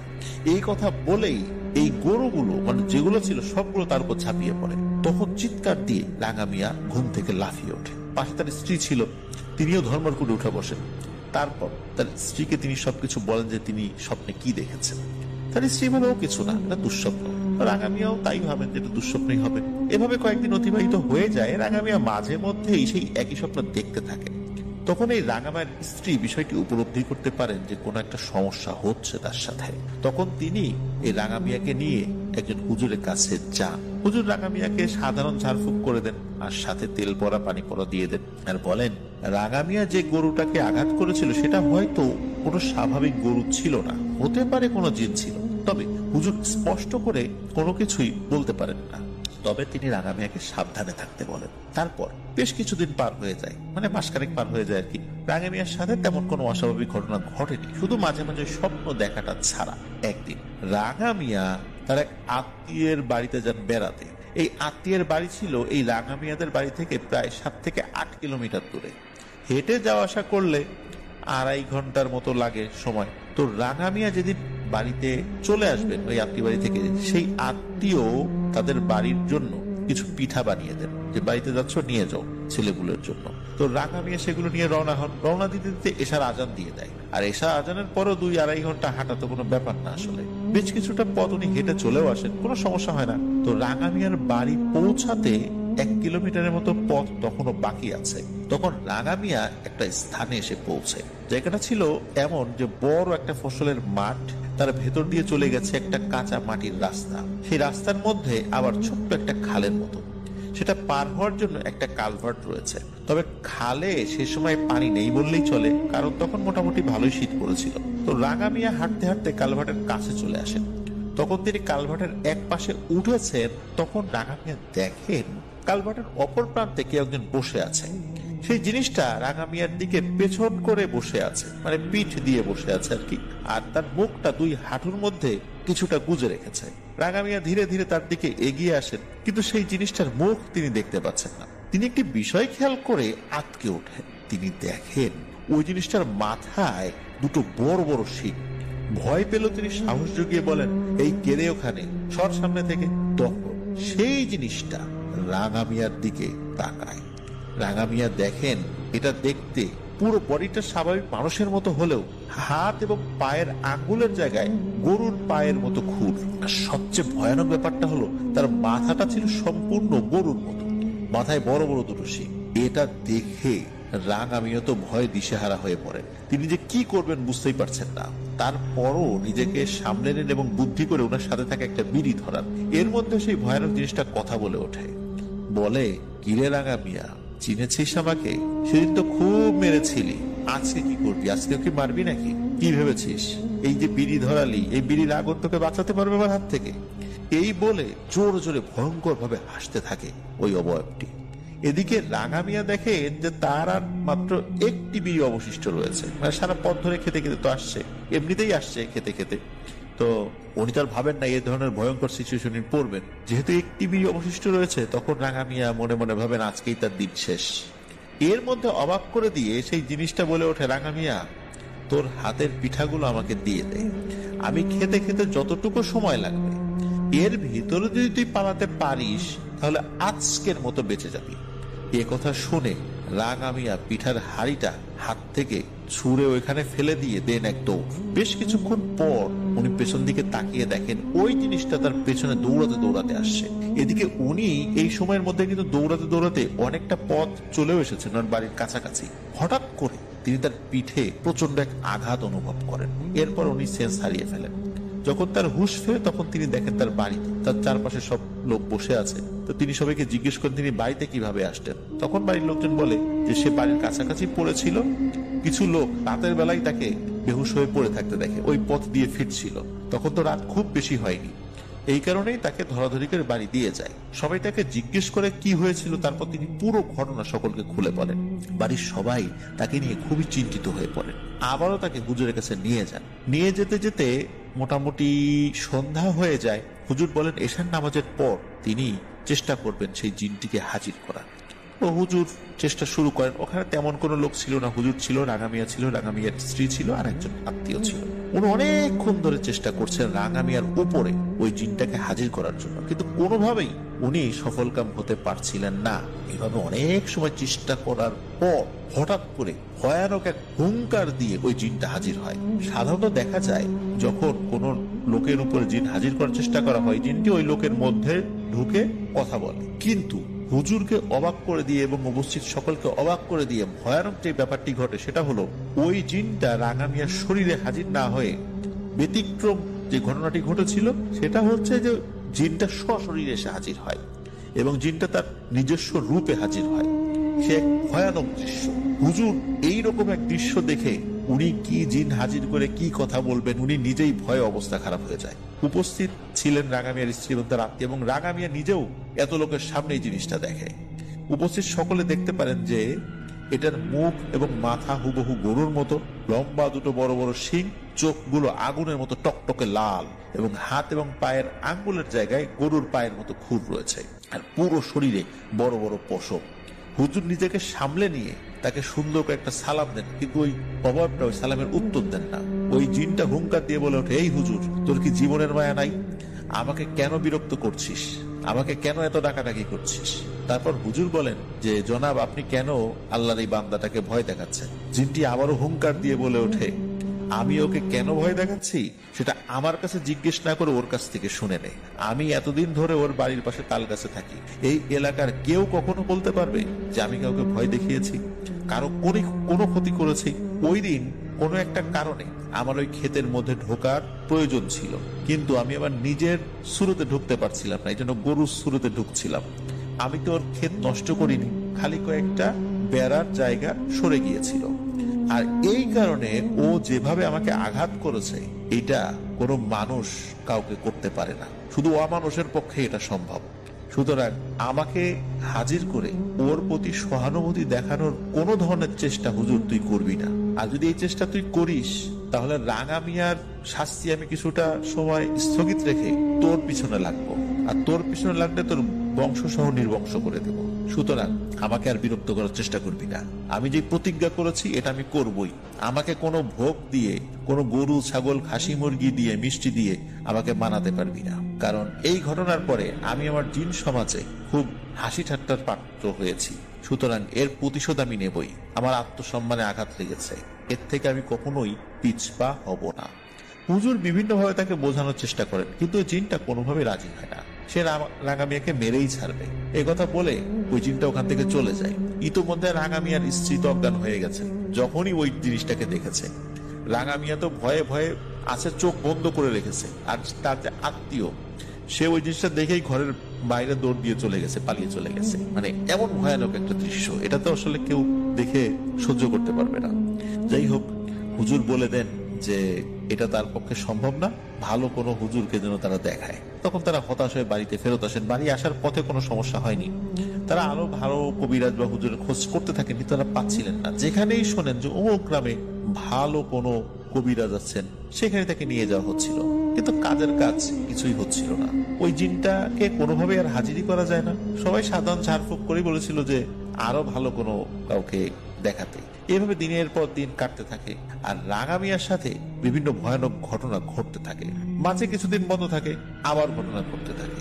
এই কথা বলেই এই গরুগুলো, মানে যেগুলো ছিল সবগুলো তার উপর ঝাঁপিয়ে পড়ে। তখন চিৎকার দিয়ে রাঙা মিয়া ঘুম থেকে লাফিয়ে ওঠে। পাশে তার স্ত্রী ছিল, তিনিও ধর্মর করে উঠে বসেন। তারপর তার স্ত্রীকে তিনি সবকিছু বলেন যে তিনি স্বপ্নে কি দেখেছেন। তার স্ত্রী বলে, ও কিছু না, এটা দুঃস্বপ্ন। রাঙা মিয়াও তাই ভাবেন যে এটা দুঃস্বপ্নই হবে। এভাবে কয়েকদিন অতিবাহিত হয়ে যায়। রাঙা মিয়া মাঝে মধ্যেই সেই একই স্বপ্ন দেখতে থাকে। তখন এই রাঙা মায়ের স্ত্রী বিষয়টি উপলব্ধি করতে পারেন যে কোনো একটা সমস্যা হচ্ছে তার সাথে। তখন তিনি এই রাঙা মিয়াকে নিয়ে একজন হুজুরের কাছে যান। হুজুর রাঙা মিয়াকে সাধারণ ঝাড়ফুঁক করে দেন, আর সাথে তেল পড়া পানি পড়া দিয়ে দেন, আর বলেন রাঙা মিয়া যে গরুটাকে আঘাত করেছিল সেটা হয়তো কোনো স্বাভাবিক গরু ছিল না, হতে পারে কোনো জিন ছিল। তবে হুজুর স্পষ্ট করে কোনো কিছুই বলতে পারেন না। তবে তিনি রাঙা মিয়াকে সাবধানে থাকতে বলেন। তারপর বেশ কিছুদিন পার হয়ে যায়, মানে মাসখানেক পার হয়ে যায় আর কি। রাঙা মিয়ার সাথে তেমন কোনো অস্বাভাবিক ঘটনা ঘটেনি, শুধু মাঝে মাঝে স্বপ্ন দেখাটা ছাড়া। একদিন রাঙা মিয়া তার এক আত্মীয়ের বাড়িতে যান বেড়াতে। এই আত্মীয়ের বাড়ি ছিল এই রাঙা মিয়াদের বাড়ি থেকে প্রায় 7 থেকে 8 কিলোমিটার দূরে। হেঁটে যাওয়া আসা করলে 2.5 ঘন্টার মতো লাগে সময়। তো রাঙা মিয়া যেদিন বাড়িতে চলে আসবেন ওই আত্মীয় বাড়ি থেকে, সেই আত্মীয় তাদের বাড়ির জন্য কিছু পিঠা বানিয়ে দেন, যে বাড়িতে যাচ্ছ নিয়ে যাও ছেলেগুলোর জন্য। তো রাঙা মিয়া সেগুলো নিয়ে রওনা হন। রওনা দিতে দিতে এশার আজান দিয়ে দেয়। আর এশা আজানের পরও 2-2.5 ঘন্টা হাঁটা তো কোনো ব্যাপার না আসলে। বেশ কিছুটা পথ উনি হেঁটে চলেও আসেন, কোনো সমস্যা হয় না। তো রাঙা মিয়ার বাড়ি পৌঁছাতে 1 কিলোমিটারের মতো পথ তখনও বাকি আছে। তখন রাঙা মিয়া একটা স্থানে এসে পৌঁছে। জায়গাটা ছিল এমন যে বড় একটা ফসলের মাঠ, তার ভেতর দিয়ে চলে গেছে একটা কাঁচা মাটির রাস্তা। সেই রাস্তার মধ্যে আবার ছোট্ট একটা খালের মতো, সেটা পার হওয়ার জন্য একটা কালভার্ট রয়েছে। তবে খালে সে সময় পানি নেই বললেই চলে, কারণ তখন মোটামুটি ভালোই শীত পড়েছিল। তো রাঙা মিয়া হাঁটতে হাঁটতে কালভার্টের কাছে চলে আসেন। তখন তিনি কালভার্টের এক পাশে উঠেছেন, তখন রাঙা মিয়া দেখেন কালভার্টের অপর প্রান্তে কেউ একজন বসে আছে। সেই জিনিসটা রাঙা মিয়ার দিকে পেছন করে বসে আছে, মানে পিঠ দিয়ে বসে আছে আর কি। আর তার মুখটা 2 হাঁটুর মধ্যে কিছুটা গুজে রেখেছে। রাঙা মিয়া ধীরে ধীরে তার দিকে এগিয়ে আসেন, কিন্তু সেই জিনিসটার মুখ তিনি দেখতে পাচ্ছেন না। তিনি একটি বিষয় খেয়াল করে আটকে ওঠেন। তিনি দেখেন ওই জিনিসটার মাথায় 2 বড় বড় শিং। ভয় পেল, তিনি সাহস জুগিয়ে বলেন, এই কেড়ে ওখানে সর সামনে থেকে। তখন সেই জিনিসটা রাঙা মিয়ার দিকে তাকায়। রাঙা মিয়া দেখেন এটা দেখতে পুরো বডিটা স্বাভাবিক মানুষের মতো হলেও হাত এবং পায়ের আঙ্গুলের জায়গায় গরুর পায়ের মতো খুর। আর সবচেয়ে ভয়ানক ব্যাপারটা হলো তার মাথাটা ছিল সম্পূর্ণ গরুর মতো, মাথায় বড় বড় 2 শিং। এটা দেখে রাঙা মিয়া তো ভয়ে দিশেহারা হয়ে পড়ে। তিনি যে কি করবেন বুঝতেই পারছেন না। তারপরও নিজেকে সামলে নেন এবং বুদ্ধি করে ওনার সাথে থাকা একটা বিড়ি ধরান। এর মধ্যে সেই ভয়ানক জিনিসটা কথা বলে ওঠে, বলে, কিরে রাঙা মিয়া, চিনেছিস আমাকে? সেদিন তো খুব মেরেছিলি, আজকে কি করবি? আজকে কি মারবি নাকি? কি ভেবেছিস এই যে বিড়ি ধরালি, এই বিড়ির আগুন তোকে বাঁচাতে পারবে আমার হাত থেকে? এই বলে জোরে জোরে ভয়ঙ্কর ভাবে হাসতে থাকে ওই অবয়বটি। এদিকে রাঙা মিয়া দেখেন যে তার আর মাত্র 1টি বিড়ি অবশিষ্ট রয়েছে। মানে সারা পথ ধরে খেতে খেতে তো আসছে, এমনিতেই আসছে খেতে খেতে। তো উনি তো আর ভাবেন না এই ধরনের ভয়ঙ্কর সিচুয়েশনে পড়বেন। যেহেতু 1টি বিড়ি অবশিষ্ট রয়েছে, তখন রাঙা মিয়া মনে মনে ভাবেন আজকেই তার দিন শেষ। এর মধ্যে অবাক করে দিয়ে সেই জিনিসটা বলে ওঠে, রাঙা মিয়া, তোর হাতের পিঠাগুলো আমাকে দিয়ে দে। আমি খেতে খেতে যতটুকু সময় লাগবে এর ভিতরে যদি তুই পালাতে পারিস তাহলে আজকের মতো বেঁচে যাবি। এ কথা শুনে রাঙা মিয়া পিঠার হাড়িটা হাত থেকে ছুঁড়ে ওইখানে ফেলে দিয়ে দেন এক দৌড়। বেশ কিছুক্ষণ পর উনি পেছন দিকে তাকিয়ে দেখেন ওই জিনিসটা তার পেছনে দৌড়াতে দৌড়াতে আসছে। এদিকে উনি এই সময়ের মধ্যে কিন্তু দৌড়াতে দৌড়াতে অনেকটা পথ চলেও এসেছেন ওর বাড়ির কাছাকাছি। হঠাৎ করে তিনি তার পিঠে প্রচন্ড এক আঘাত অনুভব করেন। এরপর উনি সেন্স হারিয়ে ফেলেন। যখন তার হুঁশ ফেরে তখন তিনি দেখেন তার বাড়িতে তার চারপাশে সব লোক বসে আছে। তো তিনি সবাইকে জিজ্ঞেস করেন তিনি বাড়িতে কিভাবে আসতেন। তখন বাড়ির লোকজন বলে যে সে বাড়ির কাছাকাছি পড়েছিল, কিছু লোক রাতের বেলায় তাকে বেহুশ হয়ে পড়ে থাকতে দেখে, ওই পথ দিয়ে ফিরছিল। তখন তো রাত খুব বেশি হয়নি, এই কারণেই তাকে ধরাধরি করে বাড়ি দিয়ে যায়। সবাই তাকে জিজ্ঞেস করে কি হয়েছিল, তারপর তিনি পুরো ঘটনা সকলকে খুলে বলেন। বাড়ির সবাই তাকে নিয়ে খুবই চিন্তিত হয়ে পড়েন। আবারও তাকে হুজুরের কাছে নিয়ে যান। নিয়ে যেতে যেতে মোটামুটি সন্ধ্যা হয়ে যায়। হুজুর বলেন এশার নামাজের পর তিনি চেষ্টা করবেন সেই জিনটিকে হাজির করার। ও হুজুর চেষ্টা শুরু করেন। ওখানে তেমন কোনো লোক ছিল না। হুজুর ছিল, রাঙা মিয়া ছিল, রাঙা মিয়ার স্ত্রী ছিল, আর একজন আত্মীয় ছিল। উনি অনেকক্ষণ ধরে চেষ্টা করছেন রাঙা মিয়ার উপরে ওই জিনটাকে হাজির করার জন্য, কিন্তু কোনোভাবেই উনি সফলকাম হতে পারছিলেন না। এভাবে অনেক সময় চেষ্টা করার পর হঠাৎ করে ভয়ানক এক হুঙ্কার দিয়ে ওই জিনটা হাজির হয়। সাধারণত দেখা যায় যখন কোন লোকের উপরে জিন হাজির করার চেষ্টা করা হয়, জিনটি ওই লোকের মধ্যে ঢুকে কথা বলে। কিন্তু হুজুরকে অবাক করে দিয়ে এবং উপস্থিত সকলকে অবাক করে দিয়ে ভয়ানক যে ব্যাপারটি ঘটে সেটা হলো ওই জিনটা রাঙা মিয়ার শরীরে হাজির না হয়ে ব্যতিক্রম যে ঘটনাটি ঘটেছিল সেটা হচ্ছে যে জিনটা সশরীরে এসে হাজির হয় এবং জিনটা তার নিজস্ব রূপে হাজির হয়। সে এক ভয়ানক দৃশ্য। হুজুর এইরকম এক দৃশ্য দেখে উনি কি জিন হাজির করে কি কথা বলবেন, উনি নিজেই ভয়ে অবস্থা খারাপ হয়ে যায়। উপস্থিত ছিলেন রাঙা মিয়ার স্ত্রী এবং তার আত্মীয়, এবং রাঙা মিয়া নিজেও এত লোকের সামনে এই জিনিসটা দেখে। উপস্থিত সকলে দেখতে পারেন যে এটার মুখ এবং মাথা হুবহু গরুর মতো, লম্বা 2 বড় বড় শিং, চোখগুলো আগুনের মতো টকটকে লাল, এবং হাত এবং পায়ের আঙ্গুলের জায়গায় গরুর পায়ের মতো খুর রয়েছে, আর পুরো শরীরে বড় বড় পশম। হুজুর নিজেকে সামলে নিয়ে তাকে সুন্দর করে একটা সালাম দেন, কিন্তু ওই অভাবটা ওই সালামের উত্তর দেন না। ওই জিনটা হুঙ্কার দিয়ে বলে ওঠে, এই হুজুর, তোর কি জীবনের মায়া নাই? আমাকে কেন বিরক্ত করছিস? আমাকে কেন এত ডাকাডাকি করছিস? তারপর হুজুর বলেন যে জনাব, আপনি কেন আল্লাহর এই বান্দাটাকে ভয় দেখাচ্ছেন? জিনটি আবারও হুঙ্কার দিয়ে বলে ওঠে, আমি ওকে কেন ভয় দেখাচ্ছি সেটা আমার কাছে জিজ্ঞেস না করে ওর কাছ থেকে শুনে নে। আমি এতদিন ধরে ওর বাড়ির পাশে তাল গাছে থাকি। এই এলাকার কেউ কখনো বলতে পারবে যে আমি কাউকে ভয় দেখিয়েছি, কারো কোনো ক্ষতি করেছি? ওই দিন কোনো একটা কারণে আমার ওই ক্ষেতের মধ্যে ঢোকার প্রয়োজন ছিল, কিন্তু আমি আমার নিজের শুরুতে ঢুকতে পারছিলাম না, এই জন্য গরুর শুরুতে ঢুকছিলাম। আমি তো ওর ক্ষেত নষ্ট করিনি, খালি কয়েকটা বেড়ার জায়গা সরে গিয়েছিল। আর এই কারণে ও যেভাবে আমাকে আঘাত করেছে, এটা কোনো মানুষ কাউকে করতে পারে না, শুধু অমানুষের পক্ষে এটা সম্ভব। সুতরাং আমাকে হাজির করে ওর প্রতি সহানুভূতি দেখানোর কোনো ধরনের চেষ্টা হুজুর তুই করবি না। আর যদি এই চেষ্টা তুই করিস, তাহলে রাঙা মিয়ার শাস্তি আমি কিছুটা সময় স্থগিত রেখে তোর পিছনে লাগবো, আর তোর পিছনে লাগলে তোর বংশ সহ নির্বংশ করে দেব। সুতরাং আমাকে আর বিরক্ত করার চেষ্টা করবি না। আমি যে প্রতিজ্ঞা করেছি এটা আমি করবই। আমাকে কোনো ভোগ দিয়ে, কোনো গরু ছাগল খাসি মুরগি দিয়ে, মিষ্টি দিয়ে আমাকে মানাতে পারবি না। কারণ এই ঘটনার পরে আমি আমার জিন সমাজে খুব হাসি ঠাট্টার পাত্র হয়েছি। সুতরাং এর প্রতিশোধ আমি নেবই। আমার আত্মসম্মানে আঘাত লেগেছে, এর থেকে আমি কখনোই পিছপা হব না। হুজুর বিভিন্নভাবে তাকে বোঝানোর চেষ্টা করেন, কিন্তু ওই জিনটা কোনোভাবে রাজি হয় না। সে রাঙা মিয়াকে মেরেই ছাড়বে এই কথা বলে ওই জিনটা ওখান থেকে চলে যায়। ইতোমধ্যে রাঙা মিয়ার স্ত্রী তো অজ্ঞান হয়ে গেছে যখনই ওই জিনিসটাকে দেখেছে। রাঙা মিয়া তো ভয়ে ভয়ে আছে, চোখ বন্ধ করে রেখেছে। আর তার যে আত্মীয়, সে ওই জিনিসটা দেখেই ঘরের বাইরে দৌড় দিয়ে চলে গেছে, পালিয়ে চলে গেছে। মানে এমন ভয়ানক একটা দৃশ্য, এটা তো আসলে কেউ দেখে সহ্য করতে পারবে না। যাই হোক, হুজুর বলে দেন যে এটা তার পক্ষে সম্ভব না, ভালো কোনো হুজুরকে যেন তারা দেখায়। তখন তারা হতাশ হয়ে বাড়িতে ফেরত আসেন। বাড়ি আসার পথে কোনো সমস্যা হয়নি। তারা আরো ভালো কবিরাজ বা হুজুরের খোঁজ করতে থাকেন, কিন্তু তারা পাচ্ছিলেন না। যেখানেই শোনেন যে অমুক গ্রামে ভালো কোনো কবিরাজ আছেন, সেখানে তাকে নিয়ে যাওয়া হচ্ছিল, কিন্তু কাজের কাজ কিছুই হচ্ছিল না। ওই জিনটাকে কোনোভাবে আর হাজিরি করা যায় না। সবাই সাধারণ ঝাড়ফুঁক করে বলেছিল যে আরো ভালো কোনো কাউকে দেখাতে। এভাবে দিনের পর দিন কাটতে থাকে, আর রাঙা মিয়ার সাথে বিভিন্ন ভয়ানক ঘটনা ঘটতে থাকে। মাঝে কিছুদিন বন্ধ থাকে, আবার ঘটনা ঘটতে থাকে।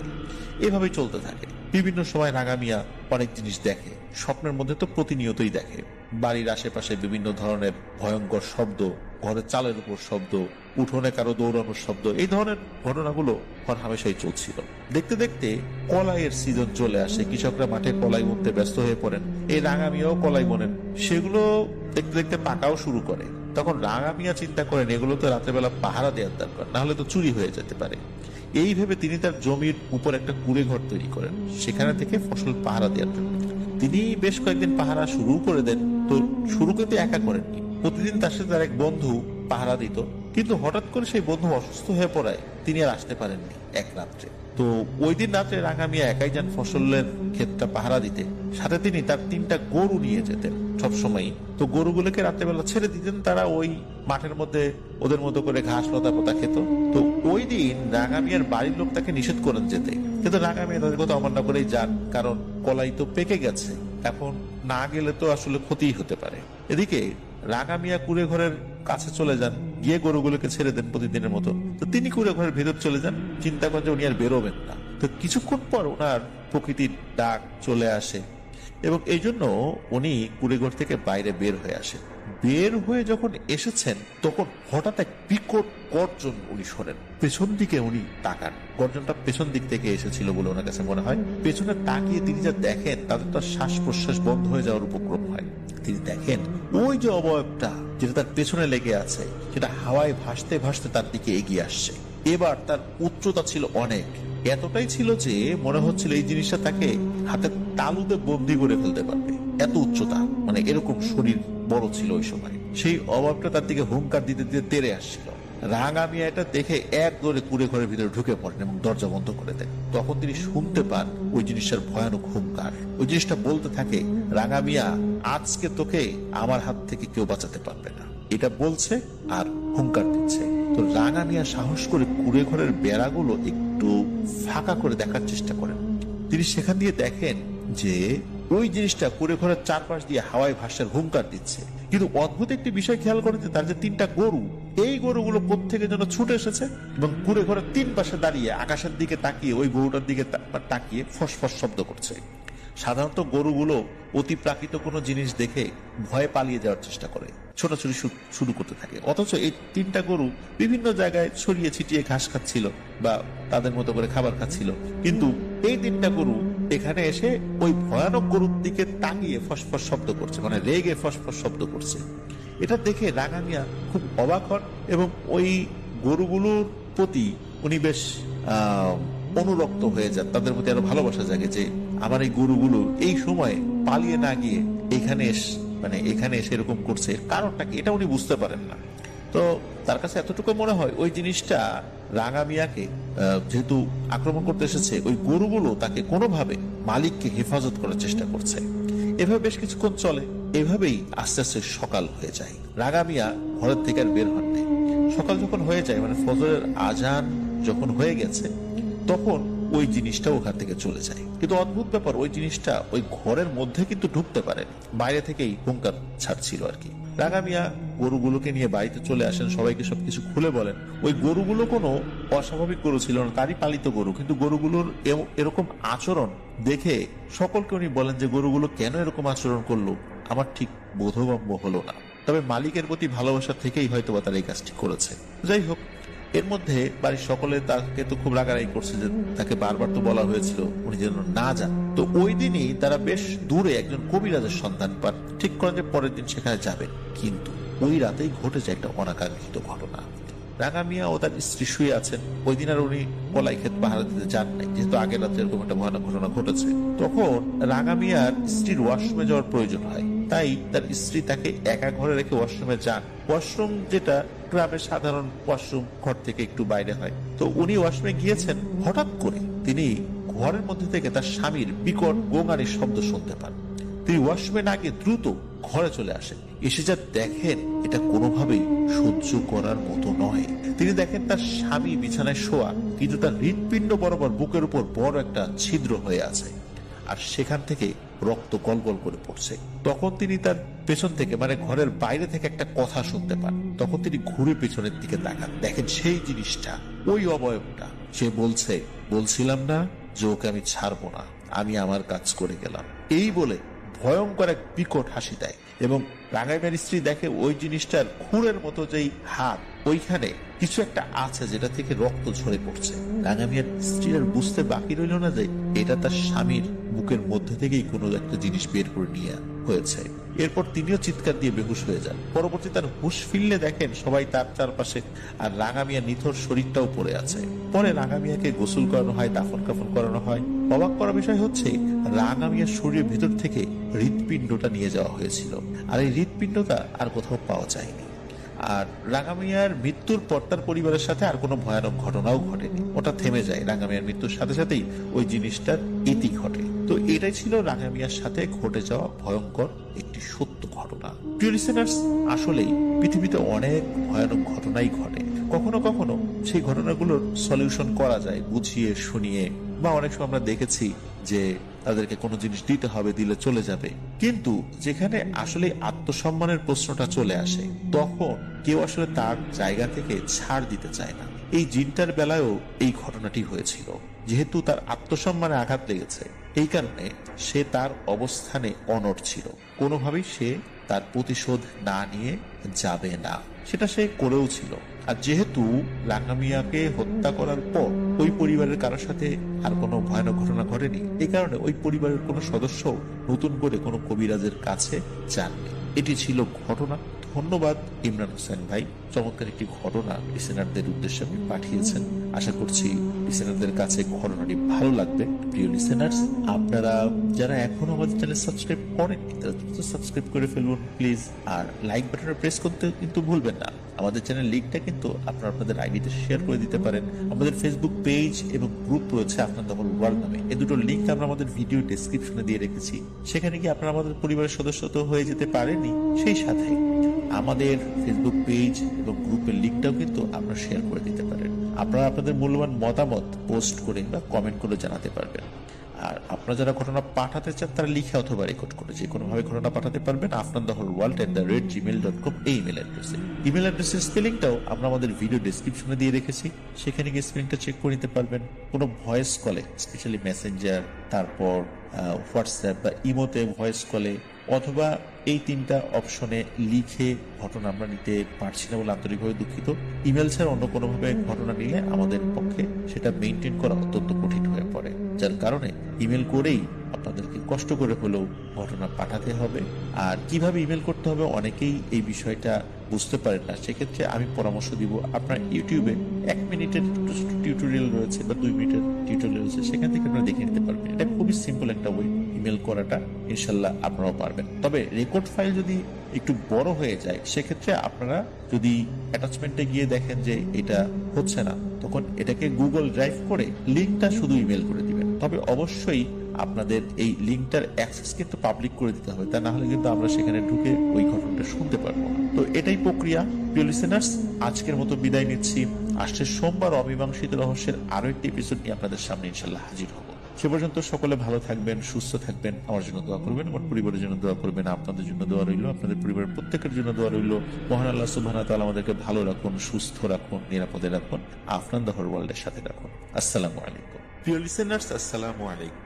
এভাবেই চলতে থাকে। বিভিন্ন সময় রাঙা মিয়া অনেক জিনিস দেখে, স্বপ্নের মধ্যে তো প্রতিনিয়তই দেখে। বাড়ির আশেপাশে বিভিন্ন ধরনের ভয়ঙ্কর শব্দ, ঘরের চালের উপর শব্দ, উঠোনে কারো দৌড়ানোর শব্দ, এই ধরনের ঘটনাগুলো হর হামেশাই চলছিল। দেখতে দেখতে কলাইয়ের সিজন চলে আসে। কৃষকরা মাঠে কলাই বুনতে ব্যস্ত হয়ে পড়েন। এই রাঙা মিয়াও কলাই বোনেন। সেগুলো দেখতে দেখতে পাকাও শুরু করে। তখন রাঙা মিয়া চিন্তা করেন এগুলো তো রাত্রেবেলা পাহারা দেওয়ার দরকার, নাহলে তো চুরি হয়ে যেতে পারে। এই ভেবে তিনি তার জমির উপর একটা কুড়ে ঘর তৈরি করেন, সেখানে থেকে ফসল পাহারা দেওয়ার জন্য। তিনি বেশ কয়েকদিন পাহারা শুরু করে দেন। তো শুরু করতে একা করেননি, প্রতিদিন তার সাথে তার এক বন্ধু পাহারা দিত। কিন্তু হঠাৎ করে সেই বন্ধু অসুস্থ হয়ে পড়ায় তিনি আর আসতে পারেননি এক রাত্রে। তো ওই দিন রাত্রে রাঙা মিয়া একাই যান ফসলের ক্ষেতটা পাহারা দিতে। সাথে তিনি তার 3টা গরু নিয়ে যেতেন সবসময়। তো গরুগুলোকে রাত্রেবেলা ছেড়ে দিতেন, তারা ওই মাঠের মধ্যে ওদের মতো করে ঘাস লতা পোতা খেত। তো ওই দিন রাঙা মিয়ার বাড়ির লোক তাকে নিষেধ করেন যেতে, কিন্তু রাঙা মিয়া তাদের কথা অমান্য করেই যান, কারণ কলাই তো পেকে গেছে, এখন না গেলে তো আসলে ক্ষতিই হতে পারে। এদিকে রাঙা মিয়া কুড়ে ঘরের কাছে চলে যান, গিয়ে গরুগুলোকে ছেড়ে দেন প্রতিদিনের মতো। তো তিনি কুড়ে ঘরের ভেতর চলে যান, চিন্তা করেন যে উনি আর বেরোবেন না। তো কিছুক্ষণ পর ওনার প্রকৃতির ডাক চলে আসে, এবং এই জন্য উনি কুড়ে ঘর থেকে বাইরে বের হয়ে আসেন। বের হয়ে যখন এসেছেন, তখন হঠাৎ এক বিকট গর্জন উনি শোনেন। পেছন দিকে উনি তাকান, গর্জনটা পেছন দিক থেকে এসেছিল বলে ওনার কাছে মনে হয়। পেছনে তাকিয়ে তিনি যা দেখেন, তাদের তো শ্বাস প্রশ্বাস বন্ধ হয়ে যাওয়ার উপক্রম হয়। তিনি দেখেন ওই যে অবয়বটা যেটা তার পেছনে লেগে আছে, সেটা হাওয়ায় ভাসতে ভাসতে তার দিকে এগিয়ে আসছে। এবার তার উচ্চতা ছিল অনেক, এতটাই ছিল যে মনে হচ্ছিল এই জিনিসটা তাকে হাতে তালুতে বন্দি করে ফেলতে পারবে, এত উচ্চতা। মানে এরকম শরীর বড় ছিল ওই সময়। সেই অভাবটা তার দিকে হুঙ্কার দিতে দিতে তেড়ে আসছিল। রাঙা মিয়া এটা দেখে এক দৌড়ে কুড়ে ঘরের ভিতরে ঢুকে পড়েন এবং দরজা বন্ধ করে দেন। তখন তিনি শুনতে পান ওই জিনিসটার ভয়ানক হুঙ্কার। ওই জিনিসটা বলতে থাকে, রাঙা মিয়া, আজকে তোকে আমার হাত থেকে কেউ বাঁচাতে পারবে না। এটা বলছে আর হুঙ্কার দিচ্ছে। তো রাঙা মিয়া সাহস করে কুড়ে ঘরের বেড়াগুলো একটু ফাঁকা করে দেখার চেষ্টা করেন। তিনি সেখান দিয়ে দেখেন যে ওই জিনিসটা কুড়ে ঘরের চারপাশ দিয়ে হাওয়ায় ভাষার হুঙ্কার দিচ্ছে। কিন্তু অদ্ভুত একটি বিষয় খেয়াল করেন যে তার যে 3টা গরু, এই গরুগুলো প্রত্যেকের জন্য ছুটে এসেছে এবং কুড়ে ঘরের 3 পাশে দাঁড়িয়ে আকাশের দিকে তাকিয়ে ওই গরুটার দিকে তাকিয়ে ফসফস শব্দ করছে। সাধারণত গরুগুলো অতি প্রাকৃত কোনো জিনিস দেখে ভয়ে পালিয়ে যাওয়ার চেষ্টা করে, ছোটাছুটি শুরু করতে থাকে। অথচ এই 3টা গরু বিভিন্ন জায়গায় ছড়িয়ে ছিটিয়ে ঘাস খাচ্ছিল বা তাদের মতো করে খাবার খাচ্ছিল, কিন্তু এই 3টা গরু এখানে এসে ওই ভয়ানক গরুর দিকে তাকিয়ে ফসফস শব্দ করছে, মানে রেগে ফসফস শব্দ করছে। এটা দেখে রাঙা মিয়া খুব অবাক হন এবং ওই গরুগুলোর প্রতি উনি বেশ অনুরক্ত হয়ে যান, তাদের প্রতি আরো ভালোবাসা জাগে যে আমার এই গরুগুলো এই সময় পালিয়ে না গিয়ে এখানে এসে এরকম করছে, কারণটা কি এটা উনি বুঝতে পারেন না। তো তার কাছে এতটুকু মনে হয় ওই জিনিসটা রাঙা মিয়াকে যেহেতু আক্রমণ করতে এসেছে, ওই গরুগুলো তাকে কোনোভাবে মালিককে হেফাজত করার চেষ্টা করছে। এভাবে বেশ কিছুক্ষণ চলে। এভাবেই আস্তে আস্তে সকাল হয়ে যায়। রাঙা মিয়া ঘরের থেকে আর বের হননি। সকাল যখন হয়ে যায়, মানে ফজরের আজান যখন হয়ে গেছে, তখন ওই জিনিসটা ওখান থেকে চলে যায়। কিন্তু অদ্ভুত ব্যাপার, ওই জিনিসটা ওই ঘরের মধ্যে কিন্তু ঢুকতে পারে, বাইরে থেকেই হুঙ্কার ছাড়ছিল আর কি। রাঙা মিয়া গরুগুলোকে নিয়ে বাড়িতে চলে আসেন, সবাইকে সবকিছু খুলে বলেন। ওই গরুগুলো কোনো অস্বাভাবিক গরু ছিল না, তারই পালিত গরু, কিন্তু গরুগুলোর এরকম আচরণ দেখে সকলকে উনি বলেন যে গরুগুলো কেন এরকম আচরণ করলো আমার ঠিক বোধগম্য হলো না, তবে মালিকের প্রতি ভালোবাসা থেকেই হয়তো বা তারা এই কাজটি করেছে। যাই হোক, এর মধ্যে বাড়ির সকলে তাকে তো খুব রাগারাগি করছে যে তাকে বারবার তো বলা হয়েছিল উনি যেন না যান। তো ওই দিনই তারা বেশ দূরে একজন কবিরাজের সন্ধান পান, ঠিক করেন যে পরের দিন সেখানে যাবেন। কিন্তু ওই রাতেই ঘটেছে একটা অনাকাঙ্ক্ষিত ঘটনা। রাঙা মিয়া ও তার স্ত্রী শুয়ে আছেন। ওই দিন আর উনি কলাই ক্ষেত পাহারা দিতে যান নাই, যেহেতু আগের রাতে এরকম একটা ভয়ানক ঘটনা ঘটেছে। তখন রাঙা মিয়ার স্ত্রীর ওয়াশরুমে যাওয়ার প্রয়োজন হয়, তাই তার স্ত্রী তাকে একা ঘরে রেখে ওয়াশরুমে যান। ওয়াশরুম যেটা গ্রামের সাধারণ ওয়াশরুম, ঘর থেকে একটু বাইরে হয়। তো উনি ওয়াশরুমে গিয়েছেন, হঠাৎ করে তিনি ঘরের মধ্যে থেকে তার স্বামীর বিকট গোঙানির শব্দ শুনতে পান। তিনি ওয়াশরুমে না গিয়ে দ্রুত ঘরে চলে আসেন। এসে যা দেখেন এটা কোনোভাবেই সহ্য করার মতো নয়। তিনি দেখেন তার স্বামী বিছানায় শোয়া, কিন্তু তার হৃৎপিণ্ড বরাবর বুকের উপর বড় একটা ছিদ্র হয়ে আছে, আর সেখান থেকে রক্ত গলগল করে পড়ছে। তখন তিনি তার পেছন থেকে, মানে ঘরের বাইরে থেকে একটা কথা শুনতে পান। তখন তিনি ঘুরে পেছনের দিকে তাকান, দেখেন সেই জিনিসটা, ওই অবয়বটা। সে বলছে, বলছিলাম না যে ওকে আমি ছাড়বো না, আমি আমার কাজ করে গেলাম, এই বলে ভয়ঙ্কর এক বিকট হাসি দেয়। এবং রাঙা মিয়ার স্ত্রী দেখে ওই জিনিসটার খুরের মতো যেই হাত, ওইখানে কিছু একটা আছে যেটা থেকে রক্ত ঝরে পড়ছে। রাঙা মিয়ার স্ত্রী আর বুঝতে বাকি রইল না যে এটা তার স্বামীর বুকের মধ্যে থেকেই কোনো একটা জিনিস বের করে নিয়ে হয়েছে। এরপর তিনিও চিৎকার দিয়ে বেহুশ হয়ে যান। পরবর্তী তার হুশ ফিরলে দেখেন সবাই তার চারপাশে, আর রাঙা মিয়া নিথর শরীরটাও পড়ে আছে। পরে রাঙা মিয়াকে গোসল করানো হয়, দাফন কাফন করানো হয়। অবাক করা বিষয় হচ্ছে, রাঙা মিয়ার শরীরের ভিতর থেকে হৃৎপিণ্ডটা নিয়ে যাওয়া হয়েছিল, আর এই হৃৎপিণ্ডটা আর কোথাও পাওয়া যায়নি। আর রাঙা মিয়ার মৃত্যুর পর তার পরিবারের সাথে আর কোনো ভয়ানক ঘটনাও ঘটেনি, ওটা থেমে যায়। রাঙা মিয়ার মৃত্যুর সাথে সাথেই ওই জিনিসটার ইতি ঘটে। তো এটাই ছিল রাঙা মিয়ার সাথে ঘটে যাওয়া ভয়ঙ্কর একটি সত্য ঘটনা। প্রিয় লিসেনার্স, আসলেই পৃথিবীতে অনেক ভয়ানক ঘটনাই ঘটে। কখনো কখনো সেই ঘটনাগুলোর সলিউশন করা যায় বুঝিয়ে শুনিয়ে, বা অনেক সময় আমরা দেখেছি যে তাদেরকে কোনো জিনিস দিতে হবে, দিলে চলে যাবে। কিন্তু যেখানে আসলে আত্মসম্মানের প্রশ্নটা চলে আসে, তখন কেউ আসলে তার জায়গা থেকে ছাড় দিতে চায় না। এই জিনটার বেলায়ও এই ঘটনাটি হয়েছিল। যেহেতু তার আত্মসম্মানে আঘাত লেগেছে, এই কারণে সে তার অবস্থানে অনড় ছিল। কোনোভাবেই সে তার প্রতিশোধ না নিয়ে যাবে না, সেটা সে করেও ছিল। আর যেহেতু রাঙা মিয়াকে হত্যা করার পর ওই পরিবারের কারোর সাথে আর কোনো ভয়ানক ঘটনা ঘটেনি, এই কারণে ওই পরিবারের কোনো সদস্য নতুন করে কোনো কবিরাজের কাছে যাননি। এটি ছিল ঘটনা। ধন্যবাদ ইমরান হোসেন ভাই, চমৎকার একটি ঘটনা লিসেনারদের উদ্দেশ্যে আপনি পাঠিয়েছেন। আশা করছি লিসেনারদের কাছে ঘটনাটি ভালো লাগবে। প্রিয় লিসেনার্স, আপনারা যারা এখনো আমাদের চ্যানেল সাবস্ক্রাইব করেননি তারা দ্রুত সাবস্ক্রাইব করে ফেলুন প্লিজ। আর লাইক বাটনে প্রেস করতে কিন্তু ভুলবেন না। আমাদের চ্যানেল লিঙ্কটা কিন্তু আপনারা আপনাদের আইডিতে শেয়ার করে দিতে পারেন। আমাদের ফেসবুক পেজ এবং গ্রুপ রয়েছে আপনার দখল ওয়ার্ল্ড নামে। এই দুটো লিঙ্ক আমরা আমাদের ভিডিও ডেসক্রিপশনে দিয়ে রেখেছি, সেখানে কি আপনারা আমাদের পরিবারের সদস্য তো হয়ে যেতে পারেননি, সেই সাথে আমাদের ফেসবুক পেজ এবং গ্রুপের লিঙ্কটাও কিন্তু আপনারা শেয়ার করে দিতে পারেন। আপনারা আপনাদের মূল্যবান মতামত পোস্ট করে বা কমেন্ট করে জানাতে পারবেন। আর আপনারা যারা ঘটনা পাঠাতে চান তারা লিখে অথবা রেকর্ড করে যে কোনোভাবে ঘটনা পাঠাতে পারবেন afnandaholworld@gmail.com এই ইমেল অ্যাড্রেসে। ইমেল অ্যাড্রেসের স্পেলিংটাও আমরা আমাদের ভিডিও ডেসক্রিপশনে দিয়ে রেখেছি, সেখানে গিয়ে স্পেলিংটা চেক করে নিতে পারবেন। কোনো ভয়েস কলে, স্পেশালি মেসেঞ্জার, তারপর হোয়াটসঅ্যাপ বা ইমোতে ভয়েস কলে অথবা এই 3টা অপশনে লিখে ঘটনা আমরা নিতে পারছি না বলে আন্তরিকভাবে দুঃখিত। ইমেল ছাড়া অন্য কোনোভাবে ঘটনা নিলে আমাদের পক্ষে সেটা মেনটেন করা অত্যন্ত কঠিন হয়ে পড়ে, যার কারণে ইমেল করেই আপনাদেরকে কষ্ট করে হলেও ঘটনা পাঠাতে হবে। আর কিভাবে ইমেল করতে হবে অনেকেই এই বিষয়টা বুঝতে পারেন না, সেক্ষেত্রে আমি পরামর্শ দিব আপনার ইউটিউবে 1 মিনিটের টিউটোরিয়াল রয়েছে বা 2 মিনিটের টিউটোরিয়াল রয়েছে, সেখান থেকে আপনারা দেখে নিতে পারবেন। এটা খুবই সিম্পল একটা ওয়ে ইমেল করাটা, ইনশাল্লাহ আপনারাও পারবেন। তবে রেকর্ড ফাইল যদি একটু বড় হয়ে যায় সেক্ষেত্রে আপনারা যদি অ্যাটাচমেন্টে গিয়ে দেখেন যে এটা হচ্ছে না, তখন এটাকে গুগল ড্রাইভ করে লিঙ্কটা শুধু ইমেল করে দিবেন। তবে অবশ্যই আপনাদের এই লিঙ্কটার অ্যাক্সেস কিন্তু পাবলিক করে দিতে হবে, তা না হলে কিন্তু আমরা সেখানে ঢুকে ওই ঘটনাটা শুনতে পারবো না। তো এটাই প্রক্রিয়া। প্রিয় লিসেনার্স, আজকের মতো বিদায় নিচ্ছি। আসছে সোমবার অমীমাংসিত রহস্যের আরো একটি এপিসোড নিয়ে আপনাদের সামনে ইনশাল্লাহ হাজির হব। সে পর্যন্ত সকলে ভালো থাকবেন, সুস্থ থাকবেন, আমার জন্য দোয়া করবেন, আমার পরিবারের জন্য দোয়া করবেন, আপনাদের জন্য দোয়া রইল, আপনাদের পরিবারের প্রত্যেকের জন্য দোয়া রইল। মহান আল্লাহ সুবহানাহু ওয়া তাআলা আমাদেরকে ভালো রাখুন, সুস্থ রাখুন, নিরাপদে রাখুন, আফনান দ্য হোল ওয়ার্ল্ডের সাথে রাখুন। আসসালামু আলাইকুম। প্রিয় লিসেনার্স, আসসালামু আলাইকুম।